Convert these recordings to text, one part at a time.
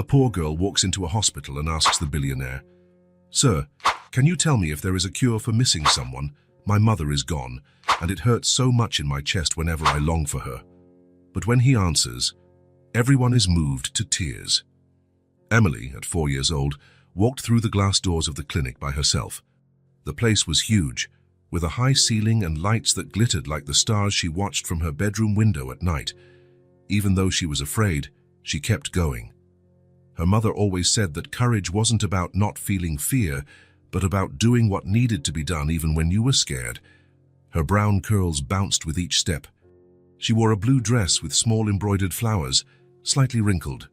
A poor girl walks into a hospital and asks the billionaire, "Sir, can you tell me if there is a cure for missing someone? My mother is gone, and it hurts so much in my chest whenever I long for her." But when he answers, everyone is moved to tears. Emily, at 4 years old, walked through the glass doors of the clinic by herself. The place was huge, with a high ceiling and lights that glittered like the stars she watched from her bedroom window at night. Even though she was afraid, she kept going. Her mother always said that courage wasn't about not feeling fear, but about doing what needed to be done even when you were scared. Her brown curls bounced with each step. She wore a blue dress with small embroidered flowers, slightly wrinkled.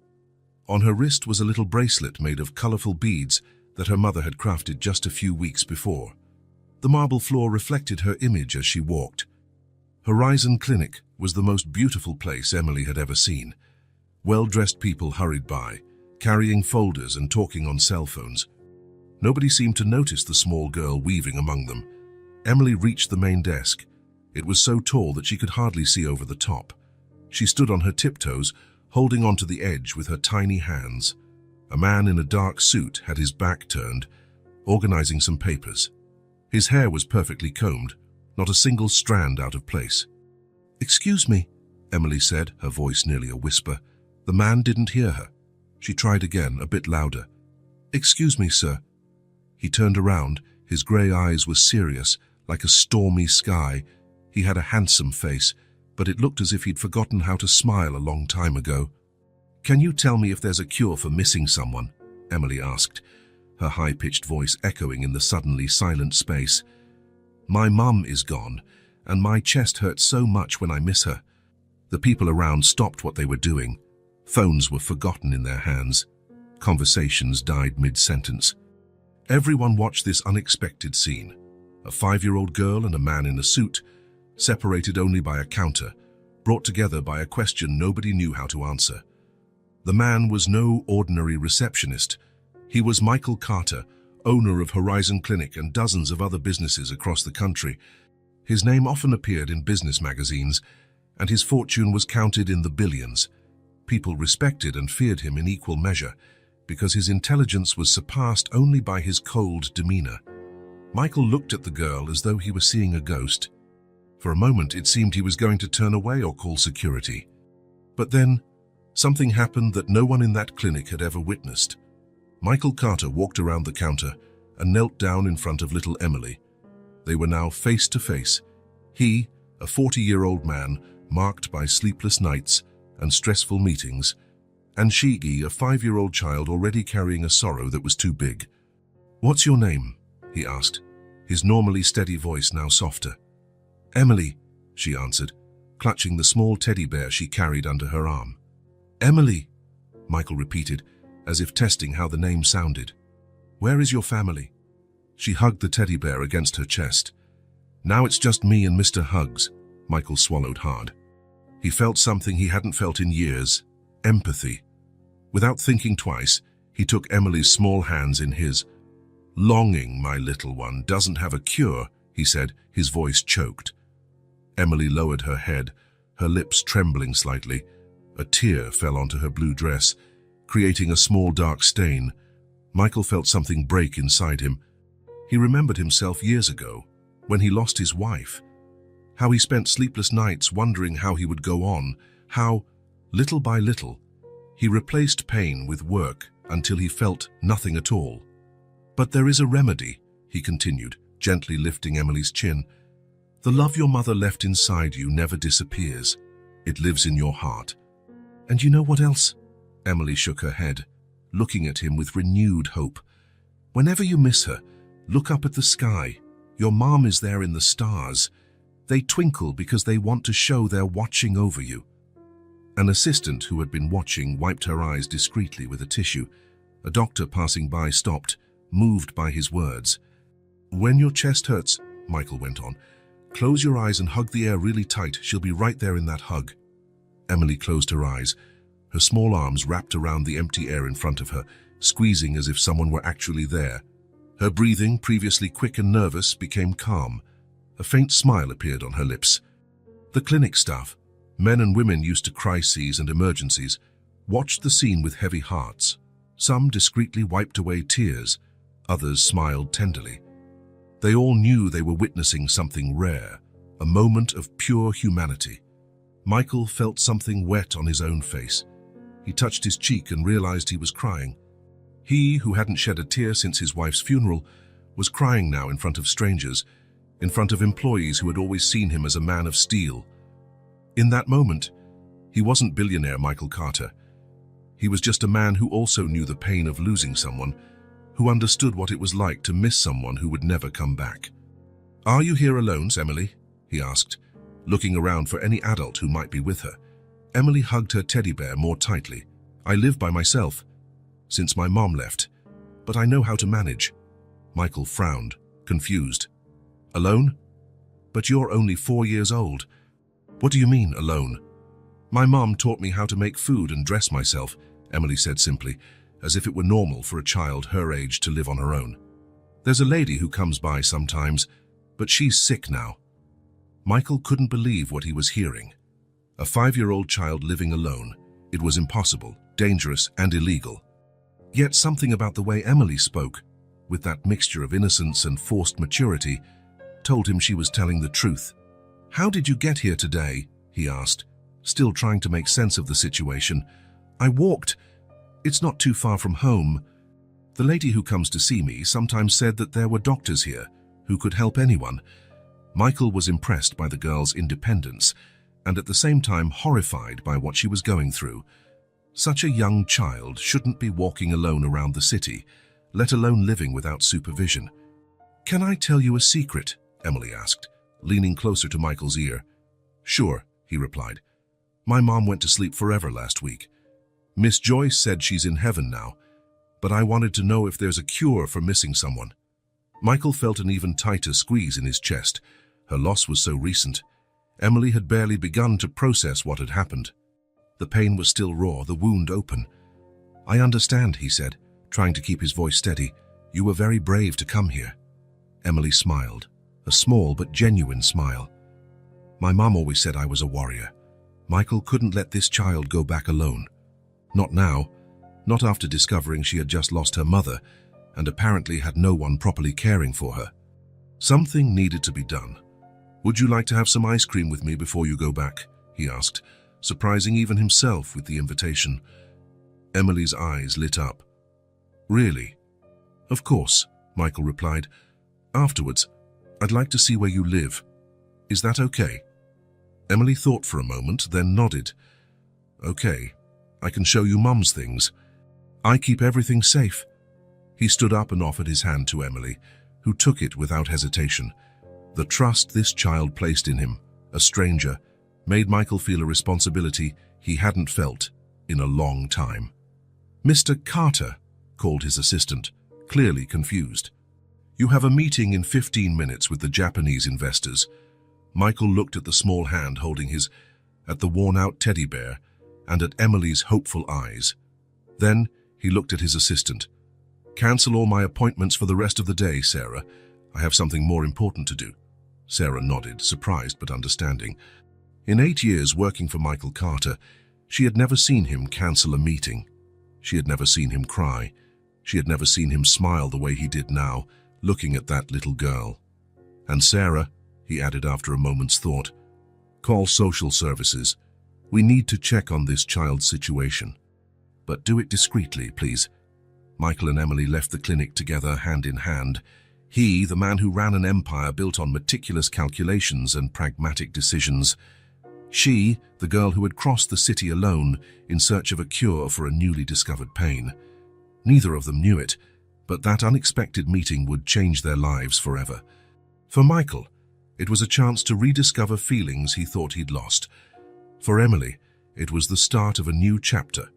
On her wrist was a little bracelet made of colorful beads that her mother had crafted just a few weeks before. The marble floor reflected her image as she walked. Horizon Clinic was the most beautiful place Emily had ever seen. Well-dressed people hurried by, carrying folders and talking on cell phones. Nobody seemed to notice the small girl weaving among them. Emily reached the main desk. It was so tall that she could hardly see over the top. She stood on her tiptoes, holding onto the edge with her tiny hands. A man in a dark suit had his back turned, organizing some papers. His hair was perfectly combed, not a single strand out of place. "Excuse me," Emily said, her voice nearly a whisper. The man didn't hear her. She tried again, a bit louder. "Excuse me, sir." He turned around. His grey eyes were serious, like a stormy sky. He had a handsome face, but it looked as if he'd forgotten how to smile a long time ago. "Can you tell me if there's a cure for missing someone?" Emily asked, her high-pitched voice echoing in the suddenly silent space. "My mum is gone, and my chest hurts so much when I miss her." The people around stopped what they were doing. Phones were forgotten in their hands. Conversations died mid-sentence. Everyone watched this unexpected scene. A 5-year-old girl and a man in a suit, separated only by a counter, brought together by a question nobody knew how to answer. The man was no ordinary receptionist. He was Michael Carter, owner of Horizon Clinic and dozens of other businesses across the country. His name often appeared in business magazines, and his fortune was counted in the billions. People respected and feared him in equal measure, because his intelligence was surpassed only by his cold demeanor. Michael looked at the girl as though he were seeing a ghost. For a moment, it seemed he was going to turn away or call security. But then, something happened that no one in that clinic had ever witnessed. Michael Carter walked around the counter and knelt down in front of little Emily. They were now face to face. He, a 40-year-old man, marked by sleepless nights and stressful meetings, and Shigi, a 5-year-old child already carrying a sorrow that was too big. "What's your name?" he asked, his normally steady voice now softer. "Emily," she answered, clutching the small teddy bear she carried under her arm. "Emily," Michael repeated, as if testing how the name sounded. "Where is your family?" She hugged the teddy bear against her chest. "Now it's just me and Mr. Hugs." Michael swallowed hard. He felt something he hadn't felt in years: empathy. Without thinking twice, he took Emily's small hands in his. "Longing, my little one, doesn't have a cure," he said, his voice choked. Emily lowered her head, her lips trembling slightly. A tear fell onto her blue dress, creating a small dark stain. Michael felt something break inside him. He remembered himself years ago, when he lost his wife. How he spent sleepless nights wondering how he would go on, how, little by little, he replaced pain with work until he felt nothing at all. "But there is a remedy," he continued, gently lifting Emily's chin. "The love your mother left inside you never disappears. It lives in your heart. And you know what else?" Emily shook her head, looking at him with renewed hope. "Whenever you miss her, look up at the sky. Your mom is there in the stars. They twinkle because they want to show they're watching over you." An assistant who had been watching wiped her eyes discreetly with a tissue. A doctor passing by stopped, moved by his words. "When your chest hurts," Michael went on, "close your eyes and hug the air really tight. She'll be right there in that hug." Emily closed her eyes, her small arms wrapped around the empty air in front of her, squeezing as if someone were actually there. Her breathing, previously quick and nervous, became calm. A faint smile appeared on her lips. The clinic staff, men and women used to crises and emergencies, watched the scene with heavy hearts. Some discreetly wiped away tears, others smiled tenderly. They all knew they were witnessing something rare, a moment of pure humanity. Michael felt something wet on his own face. He touched his cheek and realized he was crying. He, who hadn't shed a tear since his wife's funeral, was crying now in front of strangers, in front of employees who had always seen him as a man of steel. In that moment, he wasn't billionaire Michael Carter. He was just a man who also knew the pain of losing someone, who understood what it was like to miss someone who would never come back. "Are you here alone, Emily?" he asked, looking around for any adult who might be with her. Emily hugged her teddy bear more tightly. "I live by myself, since my mom left, but I know how to manage." Michael frowned, confused. "Alone? But you're only 4 years old." "What do you mean, alone?" "My mom taught me how to make food and dress myself," Emily said simply, as if it were normal for a child her age to live on her own. "There's a lady who comes by sometimes, but she's sick now." Michael couldn't believe what he was hearing. A 5-year-old child living alone. It was impossible, dangerous, and illegal. Yet something about the way Emily spoke, with that mixture of innocence and forced maturity, told him she was telling the truth. "How did you get here today?" he asked, still trying to make sense of the situation. "I walked. It's not too far from home. The lady who comes to see me sometimes said that there were doctors here who could help anyone." Michael was impressed by the girl's independence and at the same time horrified by what she was going through. Such a young child shouldn't be walking alone around the city, let alone living without supervision. "Can I tell you a secret?" Emily asked, leaning closer to Michael's ear. "Sure," he replied. "My mom went to sleep forever last week. Miss Joyce said she's in heaven now, but I wanted to know if there's a cure for missing someone." Michael felt an even tighter squeeze in his chest. Her loss was so recent. Emily had barely begun to process what had happened. The pain was still raw, the wound open. "I understand," he said, trying to keep his voice steady. "You were very brave to come here." Emily smiled, a small but genuine smile. "My mom always said I was a warrior. Michael couldn't let this child go back alone. Not now, not after discovering she had just lost her mother and apparently had no one properly caring for her. Something needed to be done. "Would you like to have some ice cream with me before you go back?" he asked, surprising even himself with the invitation. Emily's eyes lit up. "Really?" "Of course," Michael replied. "Afterwards, I'd like to see where you live. Is that okay?" Emily thought for a moment, then nodded. "Okay, I can show you Mum's things. I keep everything safe." He stood up and offered his hand to Emily, who took it without hesitation. The trust this child placed in him, a stranger, made Michael feel a responsibility he hadn't felt in a long time. "Mr. Carter," called his assistant, clearly confused. "You have a meeting in 15 minutes with the Japanese investors." Michael looked at the small hand holding his, at the worn-out teddy bear, and at Emily's hopeful eyes. Then he looked at his assistant. "Cancel all my appointments for the rest of the day, Sarah. I have something more important to do." Sarah nodded, surprised but understanding. In 8 years working for Michael Carter, she had never seen him cancel a meeting. She had never seen him cry. She had never seen him smile the way he did now, looking at that little girl. "And Sarah," he added after a moment's thought, "call social services. We need to check on this child's situation. But do it discreetly, please." Michael and Emily left the clinic together, hand in hand. He, the man who ran an empire built on meticulous calculations and pragmatic decisions. She, the girl who had crossed the city alone in search of a cure for a newly discovered pain. Neither of them knew it, but that unexpected meeting would change their lives forever. For Michael, it was a chance to rediscover feelings he thought he'd lost. For Emily, it was the start of a new chapter,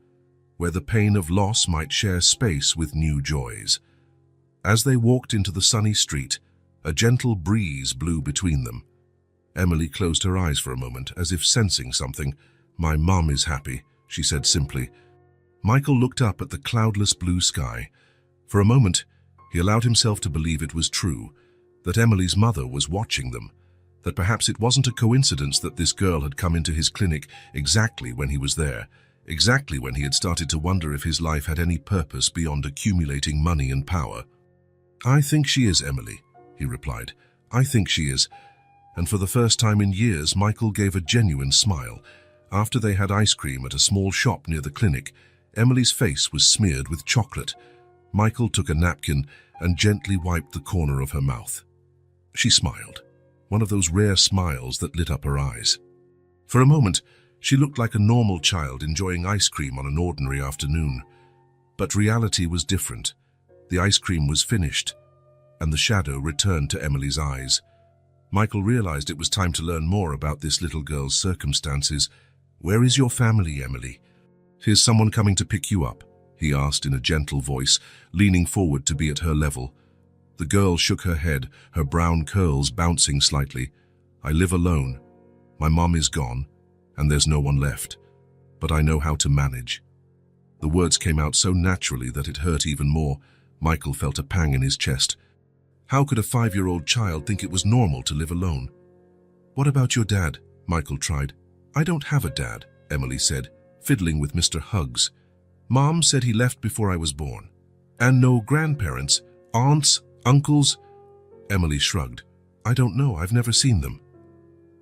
where the pain of loss might share space with new joys. As they walked into the sunny street, a gentle breeze blew between them. Emily closed her eyes for a moment, as if sensing something. "My mom is happy," she said simply. Michael looked up at the cloudless blue sky. For a moment, he allowed himself to believe it was true, that Emily's mother was watching them, that perhaps it wasn't a coincidence that this girl had come into his clinic exactly when he was there. exactly when he had started to wonder if his life had any purpose beyond accumulating money and power. "I think she is, Emily," he replied. "I think she is." And for the first time in years, Michael gave a genuine smile. After they had ice cream at a small shop near the clinic, Emily's face was smeared with chocolate. Michael took a napkin and gently wiped the corner of her mouth. She smiled, one of those rare smiles that lit up her eyes. For a moment, she looked like a normal child enjoying ice cream on an ordinary afternoon. But reality was different. The ice cream was finished, and the shadow returned to Emily's eyes. Michael realized it was time to learn more about this little girl's circumstances. "Where is your family, Emily?" "Is someone coming to pick you up?" he asked in a gentle voice, leaning forward to be at her level. The girl shook her head, her brown curls bouncing slightly. "I live alone. My mom is gone, and there's no one left. But I know how to manage." The words came out so naturally that it hurt even more. Michael felt a pang in his chest. How could a 5-year-old child think it was normal to live alone? "What about your dad?" Michael tried. "I don't have a dad," Emily said, fiddling with Mr. Hugs. "Mom said he left before I was born." "And no grandparents, aunts, uncles?" Emily shrugged. "I don't know, I've never seen them."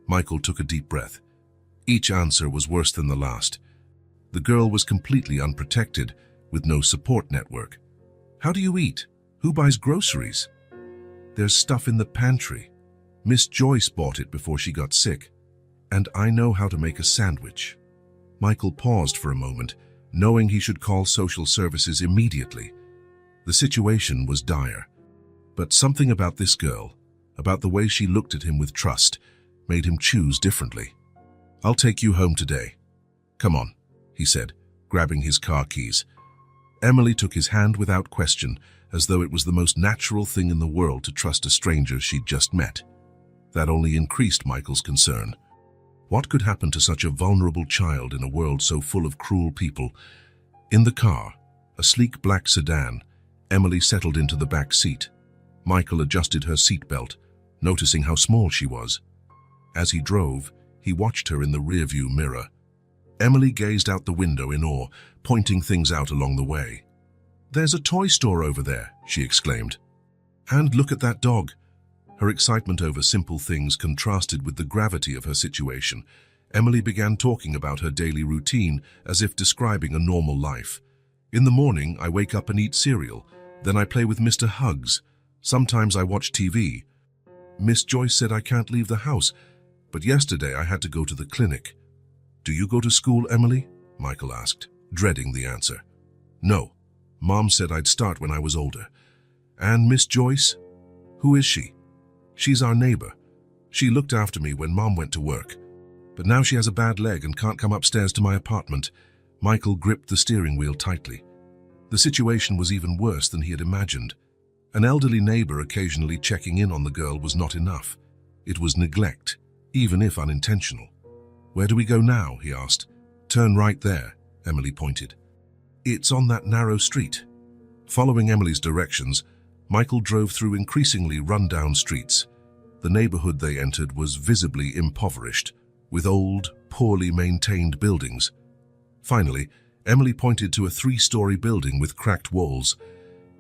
Michael took a deep breath. Each answer was worse than the last. The girl was completely unprotected, with no support network. "How do you eat? Who buys groceries?" "There's stuff in the pantry. Miss Joyce bought it before she got sick. And I know how to make a sandwich." Michael paused for a moment, knowing he should call social services immediately. The situation was dire. But something about this girl, about the way she looked at him with trust, made him choose differently. "I'll take you home today. Come on," he said, grabbing his car keys. Emily took his hand without question, as though it was the most natural thing in the world to trust a stranger she'd just met. That only increased Michael's concern. What could happen to such a vulnerable child in a world so full of cruel people? In the car, a sleek black sedan, Emily settled into the back seat. Michael adjusted her seatbelt, noticing how small she was. As he drove, he watched her in the rearview mirror. Emily gazed out the window in awe, pointing things out along the way. "There's a toy store over there," she exclaimed. "And look at that dog." Her excitement over simple things contrasted with the gravity of her situation. Emily began talking about her daily routine as if describing a normal life. "In the morning, I wake up and eat cereal. Then I play with Mr. Hugs. Sometimes I watch TV. Miss Joyce said I can't leave the house, but yesterday I had to go to the clinic." "Do you go to school, Emily?" Michael asked, dreading the answer. "No. Mom said I'd start when I was older." "And Miss Joyce? Who is she?" "She's our neighbor. She looked after me when Mom went to work. But now she has a bad leg and can't come upstairs to my apartment." Michael gripped the steering wheel tightly. The situation was even worse than he had imagined. An elderly neighbor occasionally checking in on the girl was not enough. It was neglect, even if unintentional. "Where do we go now?" he asked. "Turn right there," Emily pointed. "It's on that narrow street." Following Emily's directions, Michael drove through increasingly run-down streets. The neighborhood they entered was visibly impoverished, with old, poorly maintained buildings. Finally, Emily pointed to a 3-story building with cracked walls.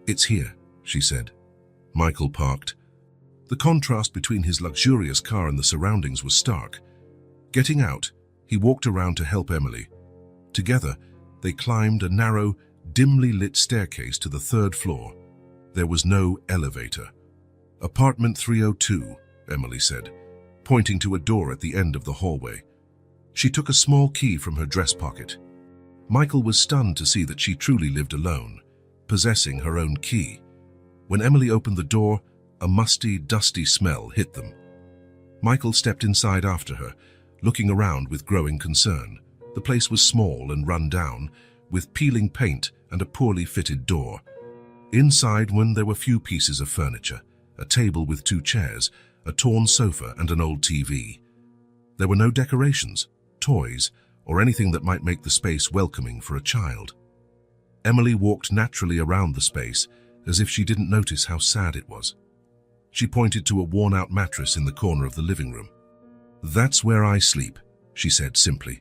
"It's here," she said. Michael parked. The contrast between his luxurious car and the surroundings was stark. Getting out, he walked around to help Emily. Together, they climbed a narrow, dimly lit staircase to the 3rd floor. There was no elevator. "Apartment 302, Emily said, pointing to a door at the end of the hallway. She took a small key from her dress pocket. Michael was stunned to see that she truly lived alone, possessing her own key. When Emily opened the door, a musty, dusty smell hit them. Michael stepped inside after her, looking around with growing concern. The place was small and run down, with peeling paint and a poorly fitted door. Inside there were few pieces of furniture, a table with 2 chairs, a torn sofa and an old TV. There were no decorations, toys, or anything that might make the space welcoming for a child. Emily walked naturally around the space, as if she didn't notice how sad it was. She pointed to a worn-out mattress in the corner of the living room. "That's where I sleep," she said simply.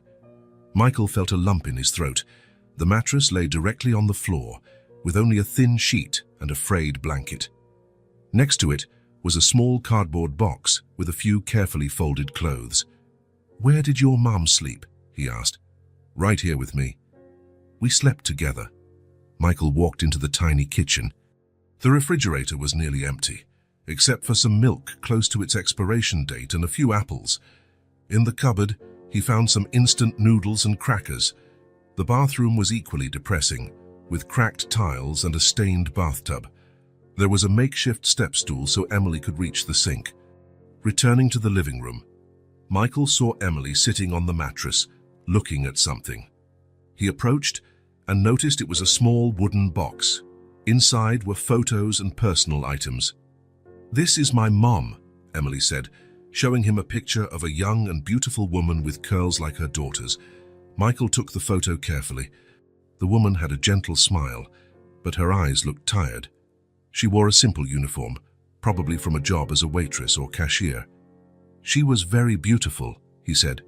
Michael felt a lump in his throat. The mattress lay directly on the floor, with only a thin sheet and a frayed blanket. Next to it was a small cardboard box with a few carefully folded clothes. "Where did your mum sleep?" he asked. "Right here with me." "We slept together." Michael walked into the tiny kitchen. The refrigerator was nearly empty, except for some milk close to its expiration date and a few apples. In the cupboard, he found some instant noodles and crackers. The bathroom was equally depressing, with cracked tiles and a stained bathtub. There was a makeshift step stool so Emily could reach the sink. Returning to the living room, Michael saw Emily sitting on the mattress, looking at something. He approached and noticed it was a small wooden box. Inside were photos and personal items. "This is my mom," Emily said, showing him a picture of a young and beautiful woman with curls like her daughter's. Michael took the photo carefully. The woman had a gentle smile, but her eyes looked tired. She wore a simple uniform, probably from a job as a waitress or cashier. "She was very beautiful," he said.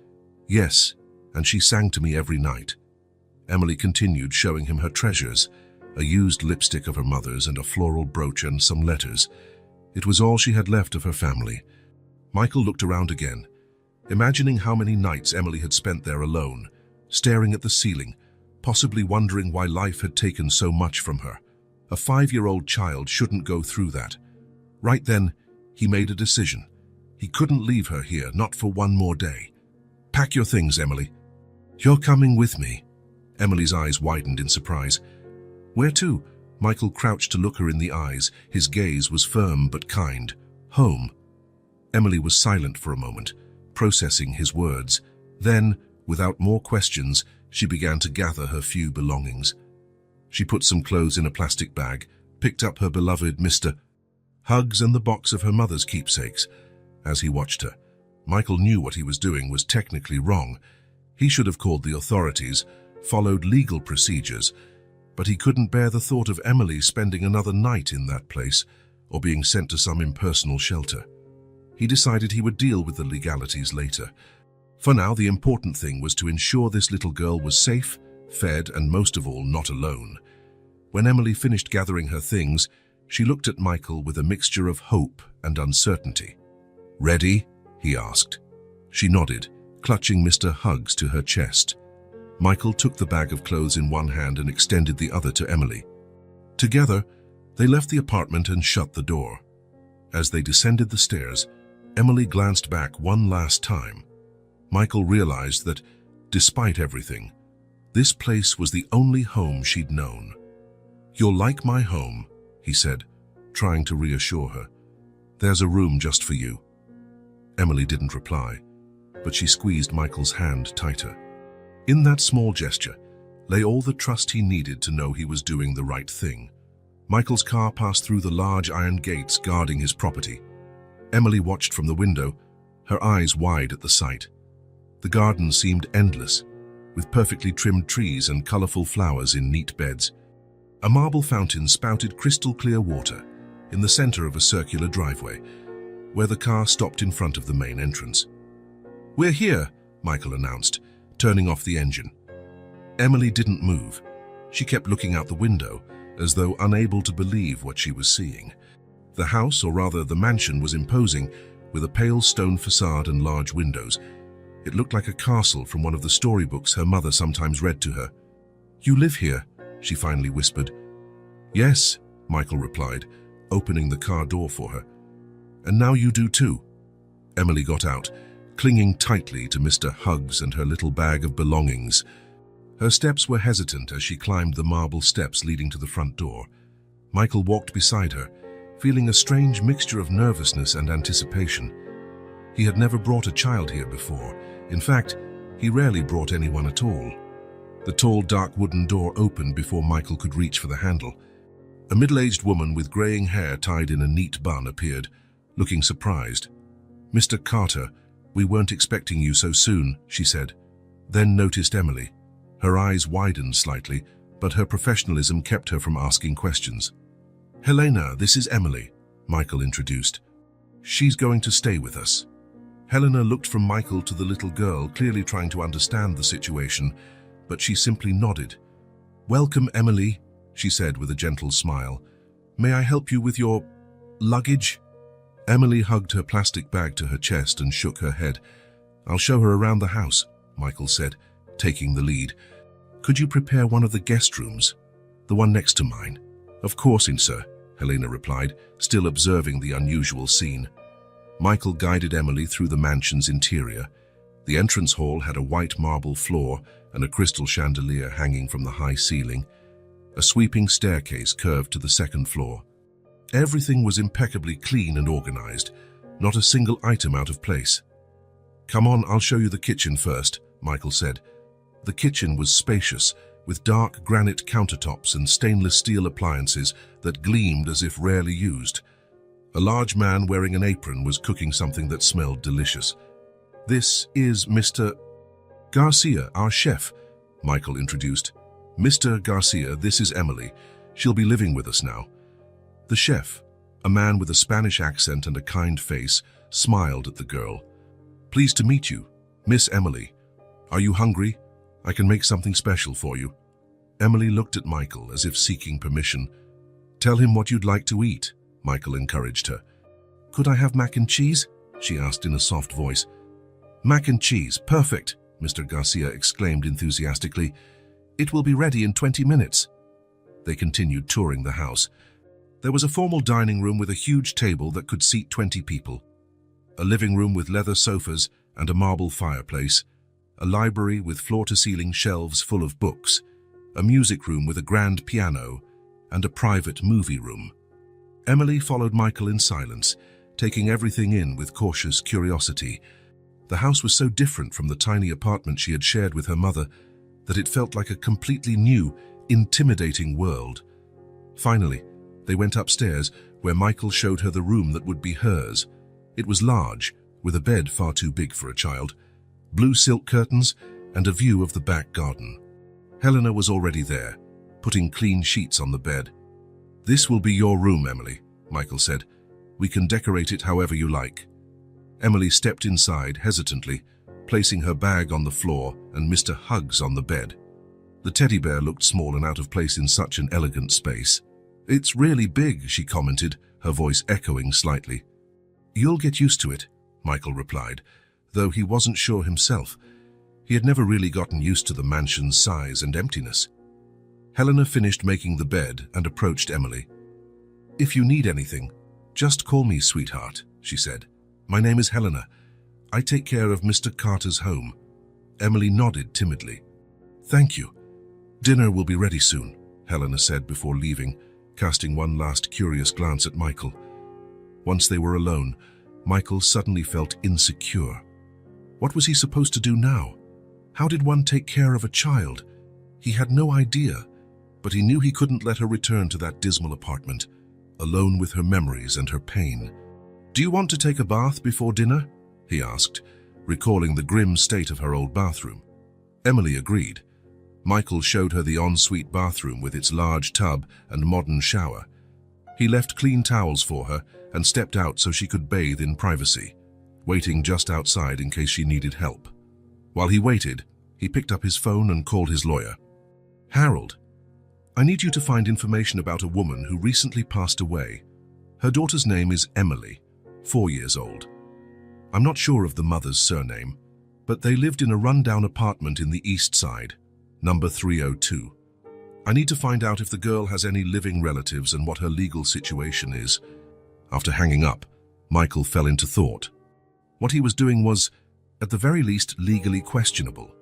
"Yes, and she sang to me every night." Emily continued, showing him her treasures, a used lipstick of her mother's and a floral brooch and some letters. It was all she had left of her family. Michael looked around again, imagining how many nights Emily had spent there alone, staring at the ceiling, possibly wondering why life had taken so much from her. A 5-year-old child shouldn't go through that. Right then, he made a decision. He couldn't leave her here, not for one more day. "Pack your things, Emily." "You're coming with me." Emily's eyes widened in surprise. "Where to?" Michael crouched to look her in the eyes. His gaze was firm but kind. "Home." Emily was silent for a moment, processing his words. Then, without more questions, she began to gather her few belongings. She put some clothes in a plastic bag, picked up her beloved Mr. Hugs and the box of her mother's keepsakes. As he watched her, Michael knew what he was doing was technically wrong. He should have called the authorities, followed legal procedures, but he couldn't bear the thought of Emily spending another night in that place or being sent to some impersonal shelter. He decided he would deal with the legalities later. For now, the important thing was to ensure this little girl was safe, fed, and most of all, not alone. When Emily finished gathering her things, she looked at Michael with a mixture of hope and uncertainty. "Ready?" he asked. She nodded, clutching Mr. Hugs to her chest. Michael took the bag of clothes in one hand and extended the other to Emily. Together, they left the apartment and shut the door. As they descended the stairs, Emily glanced back one last time. Michael realized that, despite everything, this place was the only home she'd known. "You'll like my home," he said, trying to reassure her. "There's a room just for you." Emily didn't reply, but she squeezed Michael's hand tighter. In that small gesture lay all the trust he needed to know he was doing the right thing. Michael's car passed through the large iron gates guarding his property. Emily watched from the window, her eyes wide at the sight. The garden seemed endless, with perfectly trimmed trees and colorful flowers in neat beds. A marble fountain spouted crystal-clear water in the center of a circular driveway, where the car stopped in front of the main entrance. "We're here," Michael announced, turning off the engine. Emily didn't move. She kept looking out the window, as though unable to believe what she was seeing. The house, or rather the mansion, was imposing, with a pale stone facade and large windows. It looked like a castle from one of the storybooks her mother sometimes read to her. "You live here?" she finally whispered. "Yes," Michael replied, opening the car door for her. "And now you do too." Emily got out, clinging tightly to Mr. Hugs and her little bag of belongings. Her steps were hesitant as she climbed the marble steps leading to the front door. Michael walked beside her, feeling a strange mixture of nervousness and anticipation. He had never brought a child here before. In fact, he rarely brought anyone at all. The tall, dark wooden door opened before Michael could reach for the handle. A middle-aged woman with graying hair tied in a neat bun appeared, looking surprised. "Mr. Carter, we weren't expecting you so soon," she said, then noticed Emily. Her eyes widened slightly, but her professionalism kept her from asking questions. "Helena, this is Emily," Michael introduced. "She's going to stay with us." Helena looked from Michael to the little girl, clearly trying to understand the situation, but she simply nodded. "Welcome, Emily," she said with a gentle smile. "May I help you with your luggage?" Emily hugged her plastic bag to her chest and shook her head. "I'll show her around the house," Michael said, taking the lead. "Could you prepare one of the guest rooms? The one next to mine?" "Of course, sir," Helena replied, still observing the unusual scene. Michael guided Emily through the mansion's interior. The entrance hall had a white marble floor and a crystal chandelier hanging from the high ceiling. A sweeping staircase curved to the second floor. Everything was impeccably clean and organized, not a single item out of place. "Come on, I'll show you the kitchen first," Michael said. The kitchen was spacious, with dark granite countertops and stainless steel appliances that gleamed as if rarely used. A large man wearing an apron was cooking something that smelled delicious. "This is Mr. Garcia, our chef," Michael introduced. "Mr. Garcia, this is Emily. She'll be living with us now." The chef, a man with a Spanish accent and a kind face, smiled at the girl. "Pleased to meet you, Miss Emily. Are you hungry? I can make something special for you." Emily looked at Michael as if seeking permission. "Tell him what you'd like to eat," Michael encouraged her. "Could I have mac and cheese?" she asked in a soft voice. "Mac and cheese, perfect," Mr. Garcia exclaimed enthusiastically. "It will be ready in 20 minutes. They continued touring the house. There was a formal dining room with a huge table that could seat 20 people, a living room with leather sofas and a marble fireplace, a library with floor-to-ceiling shelves full of books, a music room with a grand piano, and a private movie room. Emily followed Michael in silence, taking everything in with cautious curiosity. The house was so different from the tiny apartment she had shared with her mother that it felt like a completely new, intimidating world. Finally, they went upstairs, where Michael showed her the room that would be hers. It was large, with a bed far too big for a child, blue silk curtains, and a view of the back garden. Helena was already there, putting clean sheets on the bed. "This will be your room, Emily," Michael said. "We can decorate it however you like." Emily stepped inside hesitantly, placing her bag on the floor and Mr. Hugs on the bed. The teddy bear looked small and out of place in such an elegant space. "It's really big," she commented, her voice echoing slightly. "You'll get used to it," Michael replied, though he wasn't sure himself. He had never really gotten used to the mansion's size and emptiness. Helena finished making the bed and approached Emily. "If you need anything, just call me, sweetheart," she said. "My name is Helena. I take care of Mr. Carter's home." Emily nodded timidly. "Thank you. Dinner will be ready soon," Helena said before leaving, casting one last curious glance at Michael. Once they were alone, Michael suddenly felt insecure. What was he supposed to do now? How did one take care of a child? He had no idea, but he knew he couldn't let her return to that dismal apartment, alone with her memories and her pain. "Do you want to take a bath before dinner?" he asked, recalling the grim state of her old bathroom. Emily agreed. Michael showed her the ensuite bathroom with its large tub and modern shower. He left clean towels for her and stepped out so she could bathe in privacy, waiting just outside in case she needed help. While he waited, he picked up his phone and called his lawyer. "Harold, I need you to find information about a woman who recently passed away. Her daughter's name is Emily, 4 years old. I'm not sure of the mother's surname, but they lived in a rundown apartment in the East Side, number 302. I need to find out if the girl has any living relatives and what her legal situation is." After hanging up, Michael fell into thought. What he was doing was, at the very least, legally questionable.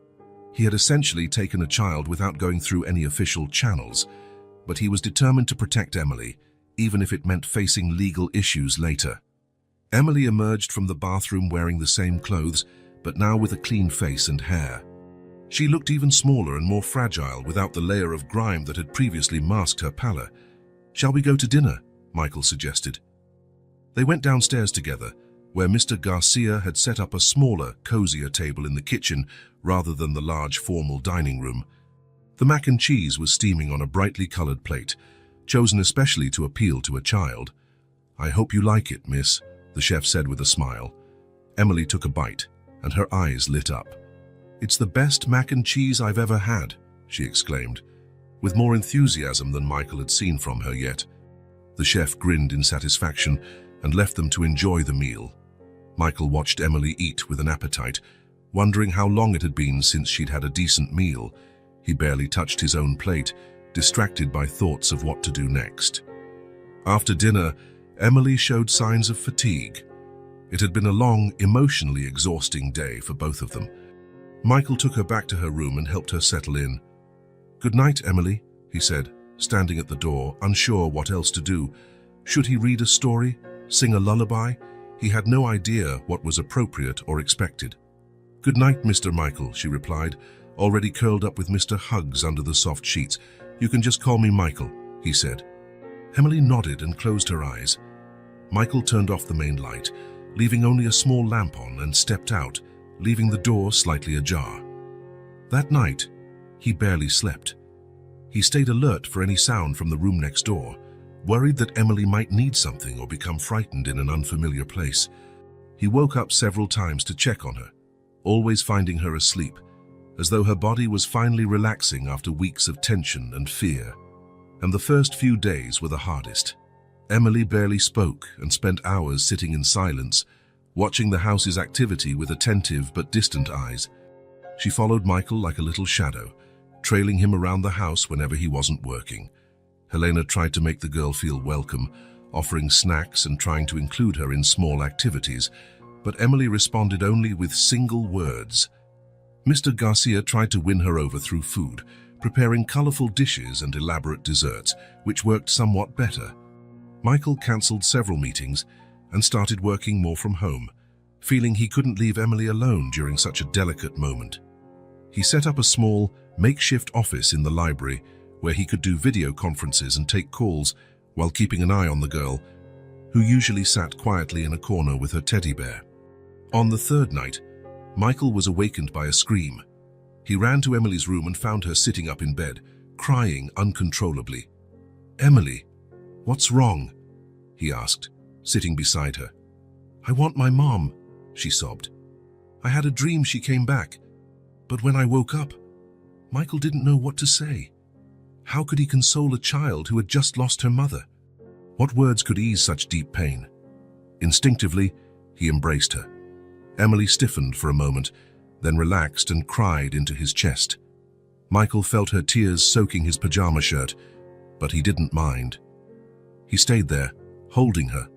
He had essentially taken a child without going through any official channels, but he was determined to protect Emily, even if it meant facing legal issues later. Emily emerged from the bathroom wearing the same clothes, but now with a clean face and hair. She looked even smaller and more fragile without the layer of grime that had previously masked her pallor. "Shall we go to dinner?" Michael suggested. They went downstairs together, where Mr. Garcia had set up a smaller, cozier table in the kitchen rather than the large formal dining room. The mac and cheese was steaming on a brightly colored plate, chosen especially to appeal to a child. "I hope you like it, miss," the chef said with a smile. Emily took a bite, and her eyes lit up. "It's the best mac and cheese I've ever had," she exclaimed, with more enthusiasm than Michael had seen from her yet. The chef grinned in satisfaction and left them to enjoy the meal. Michael watched Emily eat with an appetite, wondering how long it had been since she'd had a decent meal. He barely touched his own plate, distracted by thoughts of what to do next. After dinner, Emily showed signs of fatigue. It had been a long, emotionally exhausting day for both of them. Michael took her back to her room and helped her settle in. "Good night, Emily," he said, standing at the door, unsure what else to do. Should he read a story? Sing a lullaby? He had no idea what was appropriate or expected. "Good night, Mr. Michael," she replied, already curled up with Mr. Hugs under the soft sheets. "You can just call me Michael," he said. Emily nodded and closed her eyes. Michael turned off the main light, leaving only a small lamp on, and stepped out, leaving the door slightly ajar. That night, he barely slept. He stayed alert for any sound from the room next door, worried that Emily might need something or become frightened in an unfamiliar place. He woke up several times to check on her, always finding her asleep, as though her body was finally relaxing after weeks of tension and fear. And the first few days were the hardest. Emily barely spoke and spent hours sitting in silence, watching the house's activity with attentive but distant eyes. She followed Michael like a little shadow, trailing him around the house whenever he wasn't working. Helena tried to make the girl feel welcome, offering snacks and trying to include her in small activities, but Emily responded only with single words. Mr. Garcia tried to win her over through food, preparing colorful dishes and elaborate desserts, which worked somewhat better. Michael cancelled several meetings and started working more from home, feeling he couldn't leave Emily alone during such a delicate moment. He set up a small, makeshift office in the library where he could do video conferences and take calls while keeping an eye on the girl, who usually sat quietly in a corner with her teddy bear. On the third night, Michael was awakened by a scream. He ran to Emily's room and found her sitting up in bed, crying uncontrollably. "Emily, what's wrong?" he asked, sitting beside her. "I want my mom," she sobbed. "I had a dream she came back, but when I woke up, Michael didn't know what to say. How could he console a child who had just lost her mother? What words could ease such deep pain? Instinctively, he embraced her. Emily stiffened for a moment, then relaxed and cried into his chest. Michael felt her tears soaking his pajama shirt, but he didn't mind. He stayed there, holding her,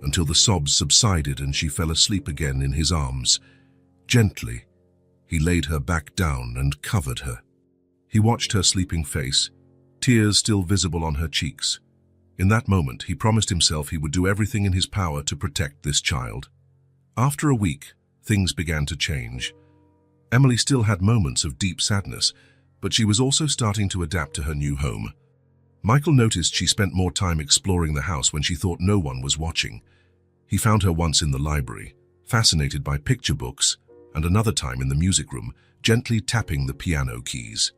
until the sobs subsided and she fell asleep again in his arms. Gently, he laid her back down and covered her. He watched her sleeping face, tears still visible on her cheeks. In that moment, he promised himself he would do everything in his power to protect this child. After a week, things began to change. Emily still had moments of deep sadness, but she was also starting to adapt to her new home. Michael noticed she spent more time exploring the house when she thought no one was watching. He found her once in the library, fascinated by picture books, and another time in the music room, gently tapping the piano keys.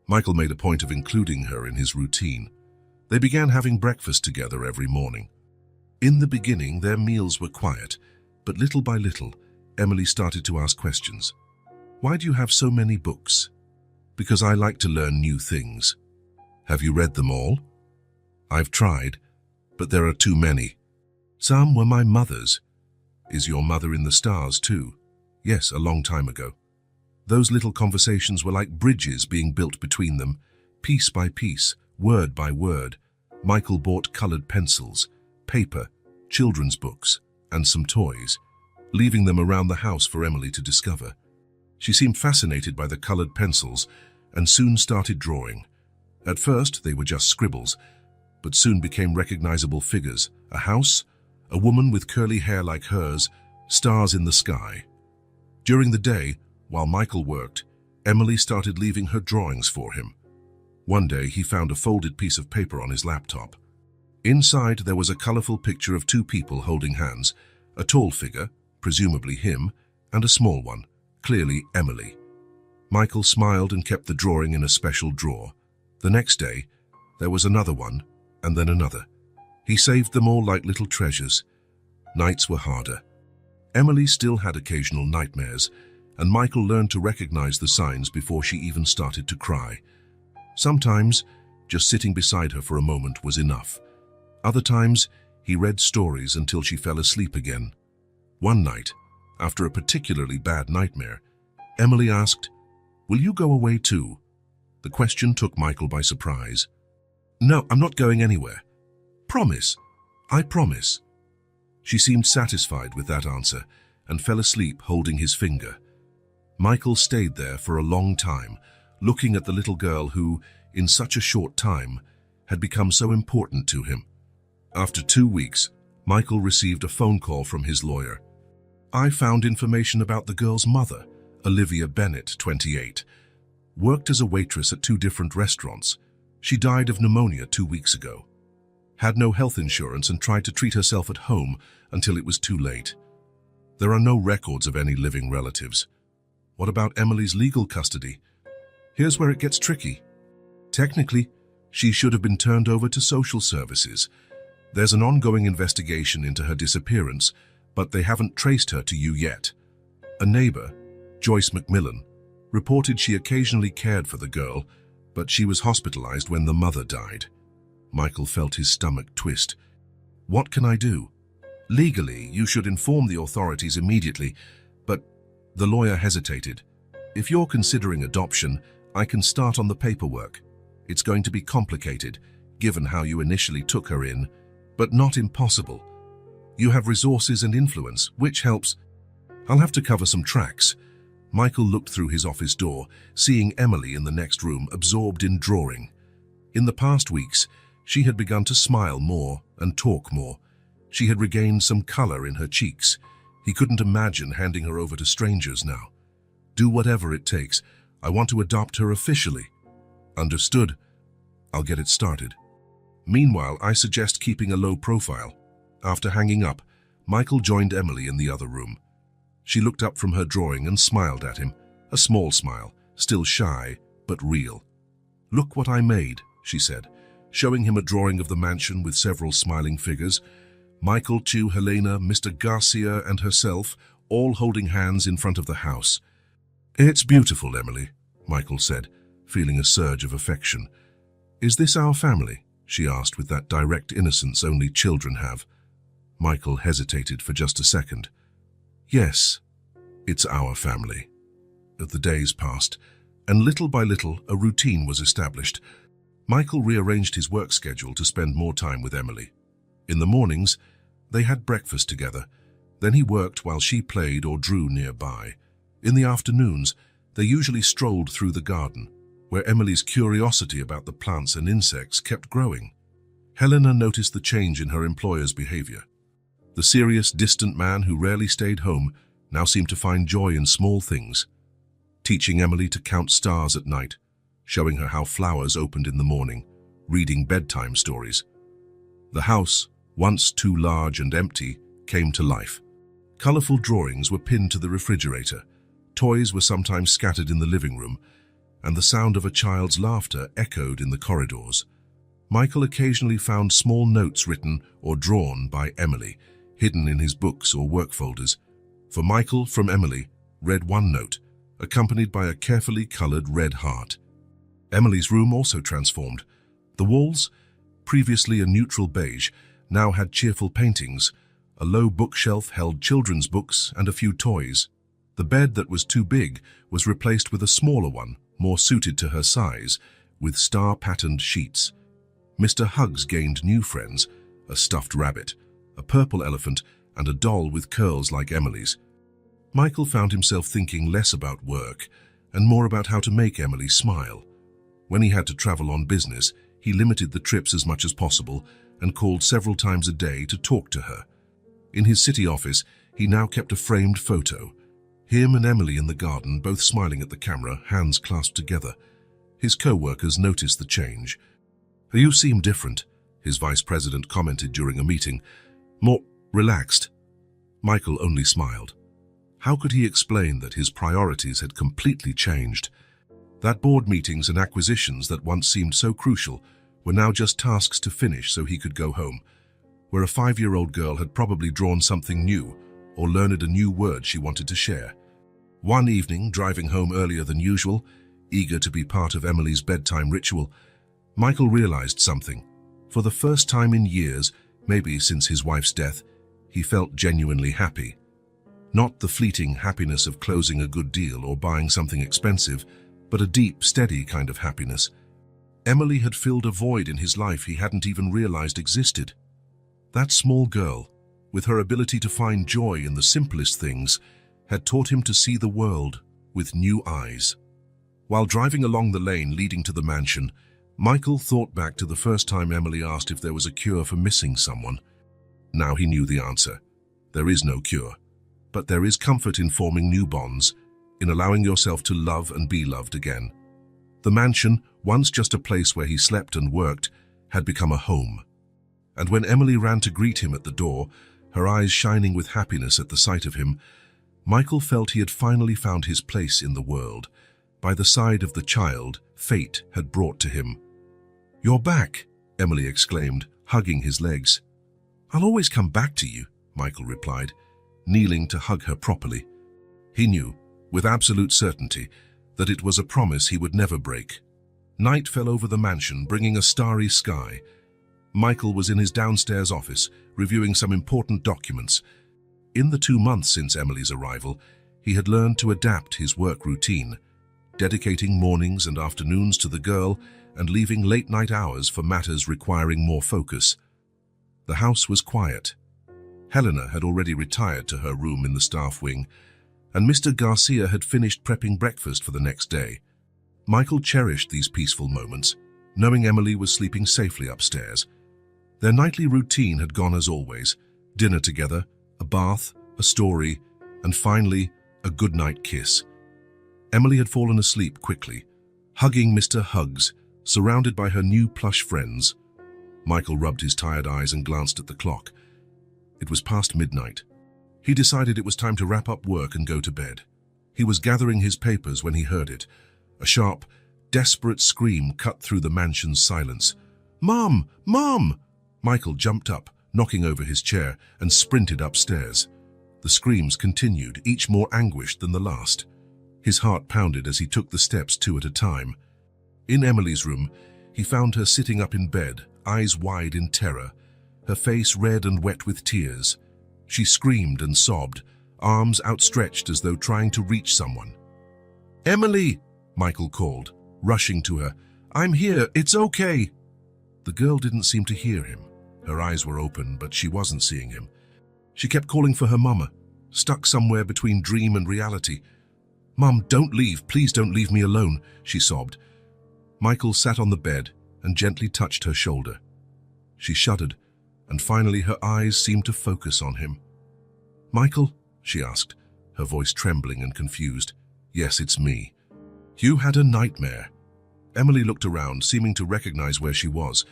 Michael made a point of including her in his routine. They began having breakfast together every morning. In the beginning, their meals were quiet, but little by little, Emily started to ask questions. "Why do you have so many books?" "Because I like to learn new things." "Have you read them all?" "I've tried, but there are too many." "Some were my mother's." "Is your mother in the stars too?" "Yes, a long time ago." Those little conversations were like bridges being built between them, piece by piece, word by word. Michael bought colored pencils, paper, children's books, and some toys, leaving them around the house for Emily to discover. She seemed fascinated by the colored pencils and soon started drawing. At first, they were just scribbles, but soon became recognizable figures: a house, a woman with curly hair like hers, stars in the sky. During the day, while Michael worked, Emily started leaving her drawings for him. One day, he found a folded piece of paper on his laptop. Inside, there was a colorful picture of two people holding hands, a tall figure, presumably him, and a small one, clearly Emily. Michael smiled and kept the drawing in a special drawer. The next day, there was another one, and then another. He saved them all like little treasures. Nights were harder. Emily still had occasional nightmares, and Michael learned to recognize the signs before she even started to cry. Sometimes, just sitting beside her for a moment was enough. Other times, he read stories until she fell asleep again. One night, after a particularly bad nightmare, Emily asked, "Will you go away too?" The question took Michael by surprise. "No, I'm not going anywhere. Promise. I promise." She seemed satisfied with that answer and fell asleep holding his finger. Michael stayed there for a long time, looking at the little girl who, in such a short time, had become so important to him. After 2 weeks, Michael received a phone call from his lawyer. "I found information about the girl's mother, Olivia Bennett, 28. Worked as a waitress at 2 different restaurants. She died of pneumonia 2 weeks ago. Had no health insurance and tried to treat herself at home until it was too late. There are no records of any living relatives. What about Emily's legal custody? Here's where it gets tricky. Technically, she should have been turned over to social services. There's an ongoing investigation into her disappearance, but they haven't traced her to you yet. A neighbor, Joyce McMillan, reported she occasionally cared for the girl, but she was hospitalized when the mother died." Michael felt his stomach twist. "What can I do?" "Legally, you should inform the authorities immediately, but..." The lawyer hesitated. "If you're considering adoption, I can start on the paperwork. It's going to be complicated, given how you initially took her in, but not impossible. You have resources and influence, which helps. I'll have to cover some tracks." Michael looked through his office door, seeing Emily in the next room absorbed in drawing. In the past weeks, she had begun to smile more and talk more. She had regained some color in her cheeks. He couldn't imagine handing her over to strangers now. "Do whatever it takes. I want to adopt her officially." "Understood. I'll get it started. Meanwhile, I suggest keeping a low profile." After hanging up, Michael joined Emily in the other room. She looked up from her drawing and smiled at him, a small smile, still shy, but real. "Look what I made," she said, showing him a drawing of the mansion with several smiling figures. Michael, Chu, Helena, Mr. Garcia, and herself, all holding hands in front of the house. "It's beautiful, Emily," Michael said, feeling a surge of affection. "Is this our family?" she asked with that direct innocence only children have. Michael hesitated for just a second. "Yes, it's our family." The days passed, and little by little a routine was established. Michael rearranged his work schedule to spend more time with Emily. In the mornings, they had breakfast together. Then he worked while she played or drew nearby. In the afternoons, they usually strolled through the garden, where Emily's curiosity about the plants and insects kept growing. Helena noticed the change in her employer's behavior. The serious, distant man who rarely stayed home now seemed to find joy in small things, teaching Emily to count stars at night, showing her how flowers opened in the morning, reading bedtime stories. The house, once too large and empty, came to life. Colorful drawings were pinned to the refrigerator, toys were sometimes scattered in the living room, and the sound of a child's laughter echoed in the corridors. Michael occasionally found small notes written or drawn by Emily, hidden in his books or work folders. For Michael, from Emily, read one note, accompanied by a carefully colored red heart. Emily's room also transformed. The walls, previously a neutral beige, now had cheerful paintings. A low bookshelf held children's books and a few toys. The bed that was too big was replaced with a smaller one, more suited to her size, with star-patterned sheets. Mr. Hugs gained new friends, a stuffed rabbit, a purple elephant, and a doll with curls like Emily's. Michael found himself thinking less about work and more about how to make Emily smile. When he had to travel on business, he limited the trips as much as possible and called several times a day to talk to her. In his city office, he now kept a framed photo. Him and Emily in the garden, both smiling at the camera, hands clasped together. His co-workers noticed the change. "You seem different," his vice president commented during a meeting. "More relaxed." Michael only smiled. How could he explain that his priorities had completely changed? That board meetings and acquisitions that once seemed so crucial were now just tasks to finish so he could go home. Where a 5-year-old girl had probably drawn something new, or learned a new word she wanted to share. One evening, driving home earlier than usual, eager to be part of Emily's bedtime ritual, Michael realized something. For the first time in years, maybe since his wife's death, he felt genuinely happy. Not the fleeting happiness of closing a good deal or buying something expensive, but a deep, steady kind of happiness. Emily had filled a void in his life he hadn't even realized existed. That small girl, with her ability to find joy in the simplest things, had taught him to see the world with new eyes. While driving along the lane leading to the mansion, Michael thought back to the first time Emily asked if there was a cure for missing someone. Now he knew the answer. There is no cure. But there is comfort in forming new bonds, in allowing yourself to love and be loved again. The mansion, once just a place where he slept and worked, had become a home. And when Emily ran to greet him at the door, her eyes shining with happiness at the sight of him, Michael felt he had finally found his place in the world, by the side of the child fate had brought to him. "You're back," Emily exclaimed, hugging his legs. "I'll always come back to you," Michael replied, kneeling to hug her properly. He knew, with absolute certainty, that it was a promise he would never break. Night fell over the mansion, bringing a starry sky. Michael was in his downstairs office, reviewing some important documents. In the 2 months since Emily's arrival, he had learned to adapt his work routine, dedicating mornings and afternoons to the girl and leaving late-night hours for matters requiring more focus. The house was quiet. Helena had already retired to her room in the staff wing, and Mr. Garcia had finished prepping breakfast for the next day. Michael cherished these peaceful moments, knowing Emily was sleeping safely upstairs. Their nightly routine had gone as always: dinner together, a bath, a story, and finally, a goodnight kiss. Emily had fallen asleep quickly, hugging Mr. Hugs, surrounded by her new plush friends. Michael rubbed his tired eyes and glanced at the clock. It was past midnight. He decided it was time to wrap up work and go to bed. He was gathering his papers when he heard it. A sharp, desperate scream cut through the mansion's silence. "Mom! Mom!" Michael jumped up, knocking over his chair, and sprinted upstairs. The screams continued, each more anguished than the last. His heart pounded as he took the steps 2 at a time. In Emily's room, he found her sitting up in bed, eyes wide in terror, her face red and wet with tears. She screamed and sobbed, arms outstretched as though trying to reach someone. "Emily!" Michael called, rushing to her. "I'm here, it's okay." The girl didn't seem to hear him. Her eyes were open, but she wasn't seeing him. She kept calling for her mama, stuck somewhere between dream and reality. "Mom, don't leave, please don't leave me alone," she sobbed. Michael sat on the bed and gently touched her shoulder. She shuddered, and finally her eyes seemed to focus on him. "Michael?" she asked, her voice trembling and confused. "Yes, it's me." "You had a nightmare." Emily looked around, seeming to recognize where she was.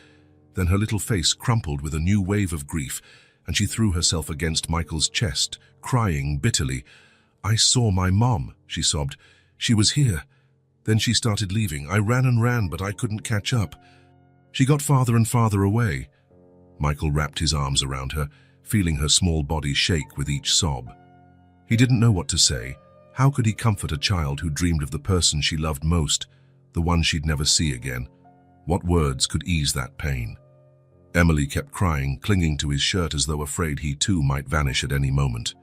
Then her little face crumpled with a new wave of grief, and she threw herself against Michael's chest, crying bitterly. "I saw my mom," she sobbed. "She was here. Then she started leaving. I ran and ran, but I couldn't catch up. She got farther and farther away." Michael wrapped his arms around her, feeling her small body shake with each sob. He didn't know what to say. How could he comfort a child who dreamed of the person she loved most, the one she'd never see again? What words could ease that pain? Emily kept crying, clinging to his shirt as though afraid he too might vanish at any moment.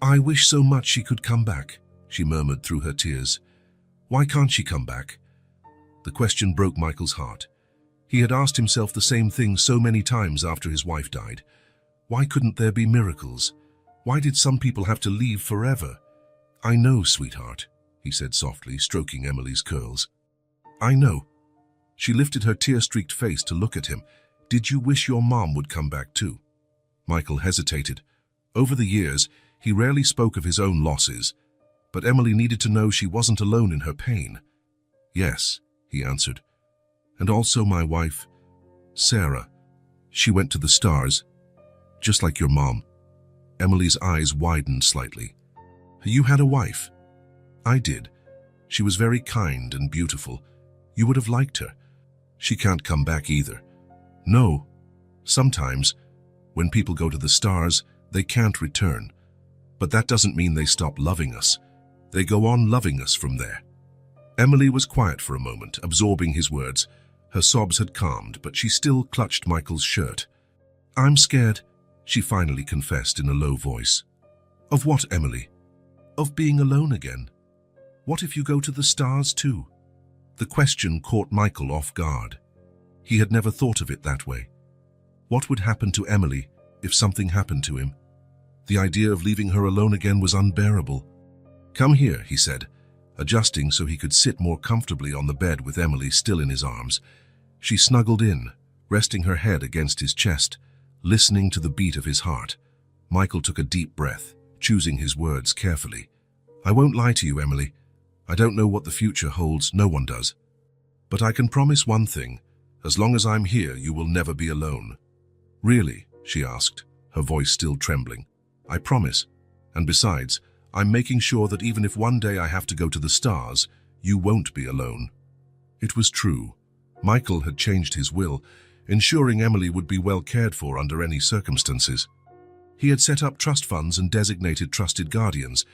"I wish so much she could come back," she murmured through her tears. "Why can't she come back?" The question broke Michael's heart. He had asked himself the same thing so many times after his wife died. Why couldn't there be miracles? Why did some people have to leave forever? "I know, sweetheart," he said softly, stroking Emily's curls. "I know." She lifted her tear-streaked face to look at him. "Did you wish your mom would come back too?" Michael hesitated. Over the years, he rarely spoke of his own losses, but Emily needed to know she wasn't alone in her pain. "Yes," he answered. "And also my wife, Sarah. She went to the stars, just like your mom." Emily's eyes widened slightly. "You had a wife?" "I did. She was very kind and beautiful. You would have liked her. She can't come back either." "No. Sometimes, when people go to the stars, they can't return. But that doesn't mean they stop loving us. They go on loving us from there. Emily was quiet for a moment, absorbing his words. Her sobs had calmed, but she still clutched Michael's shirt. "I'm scared," she finally confessed in a low voice. "Of what, Emily?" "Of being alone again. What if you go to the stars too?" The question caught Michael off guard. He had never thought of it that way. What would happen to Emily if something happened to him? The idea of leaving her alone again was unbearable. "Come here," he said, adjusting so he could sit more comfortably on the bed with Emily still in his arms. She snuggled in, resting her head against his chest, listening to the beat of his heart. Michael took a deep breath, choosing his words carefully. "I won't lie to you, Emily. I don't know what the future holds, no one does. But I can promise one thing. As long as I'm here, you will never be alone." "Really?" she asked, her voice still trembling. "I promise. And besides, I'm making sure that even if one day I have to go to the stars, you won't be alone." It was true. Michael had changed his will, ensuring Emily would be well cared for under any circumstances. He had set up trust funds and designated trusted guardians.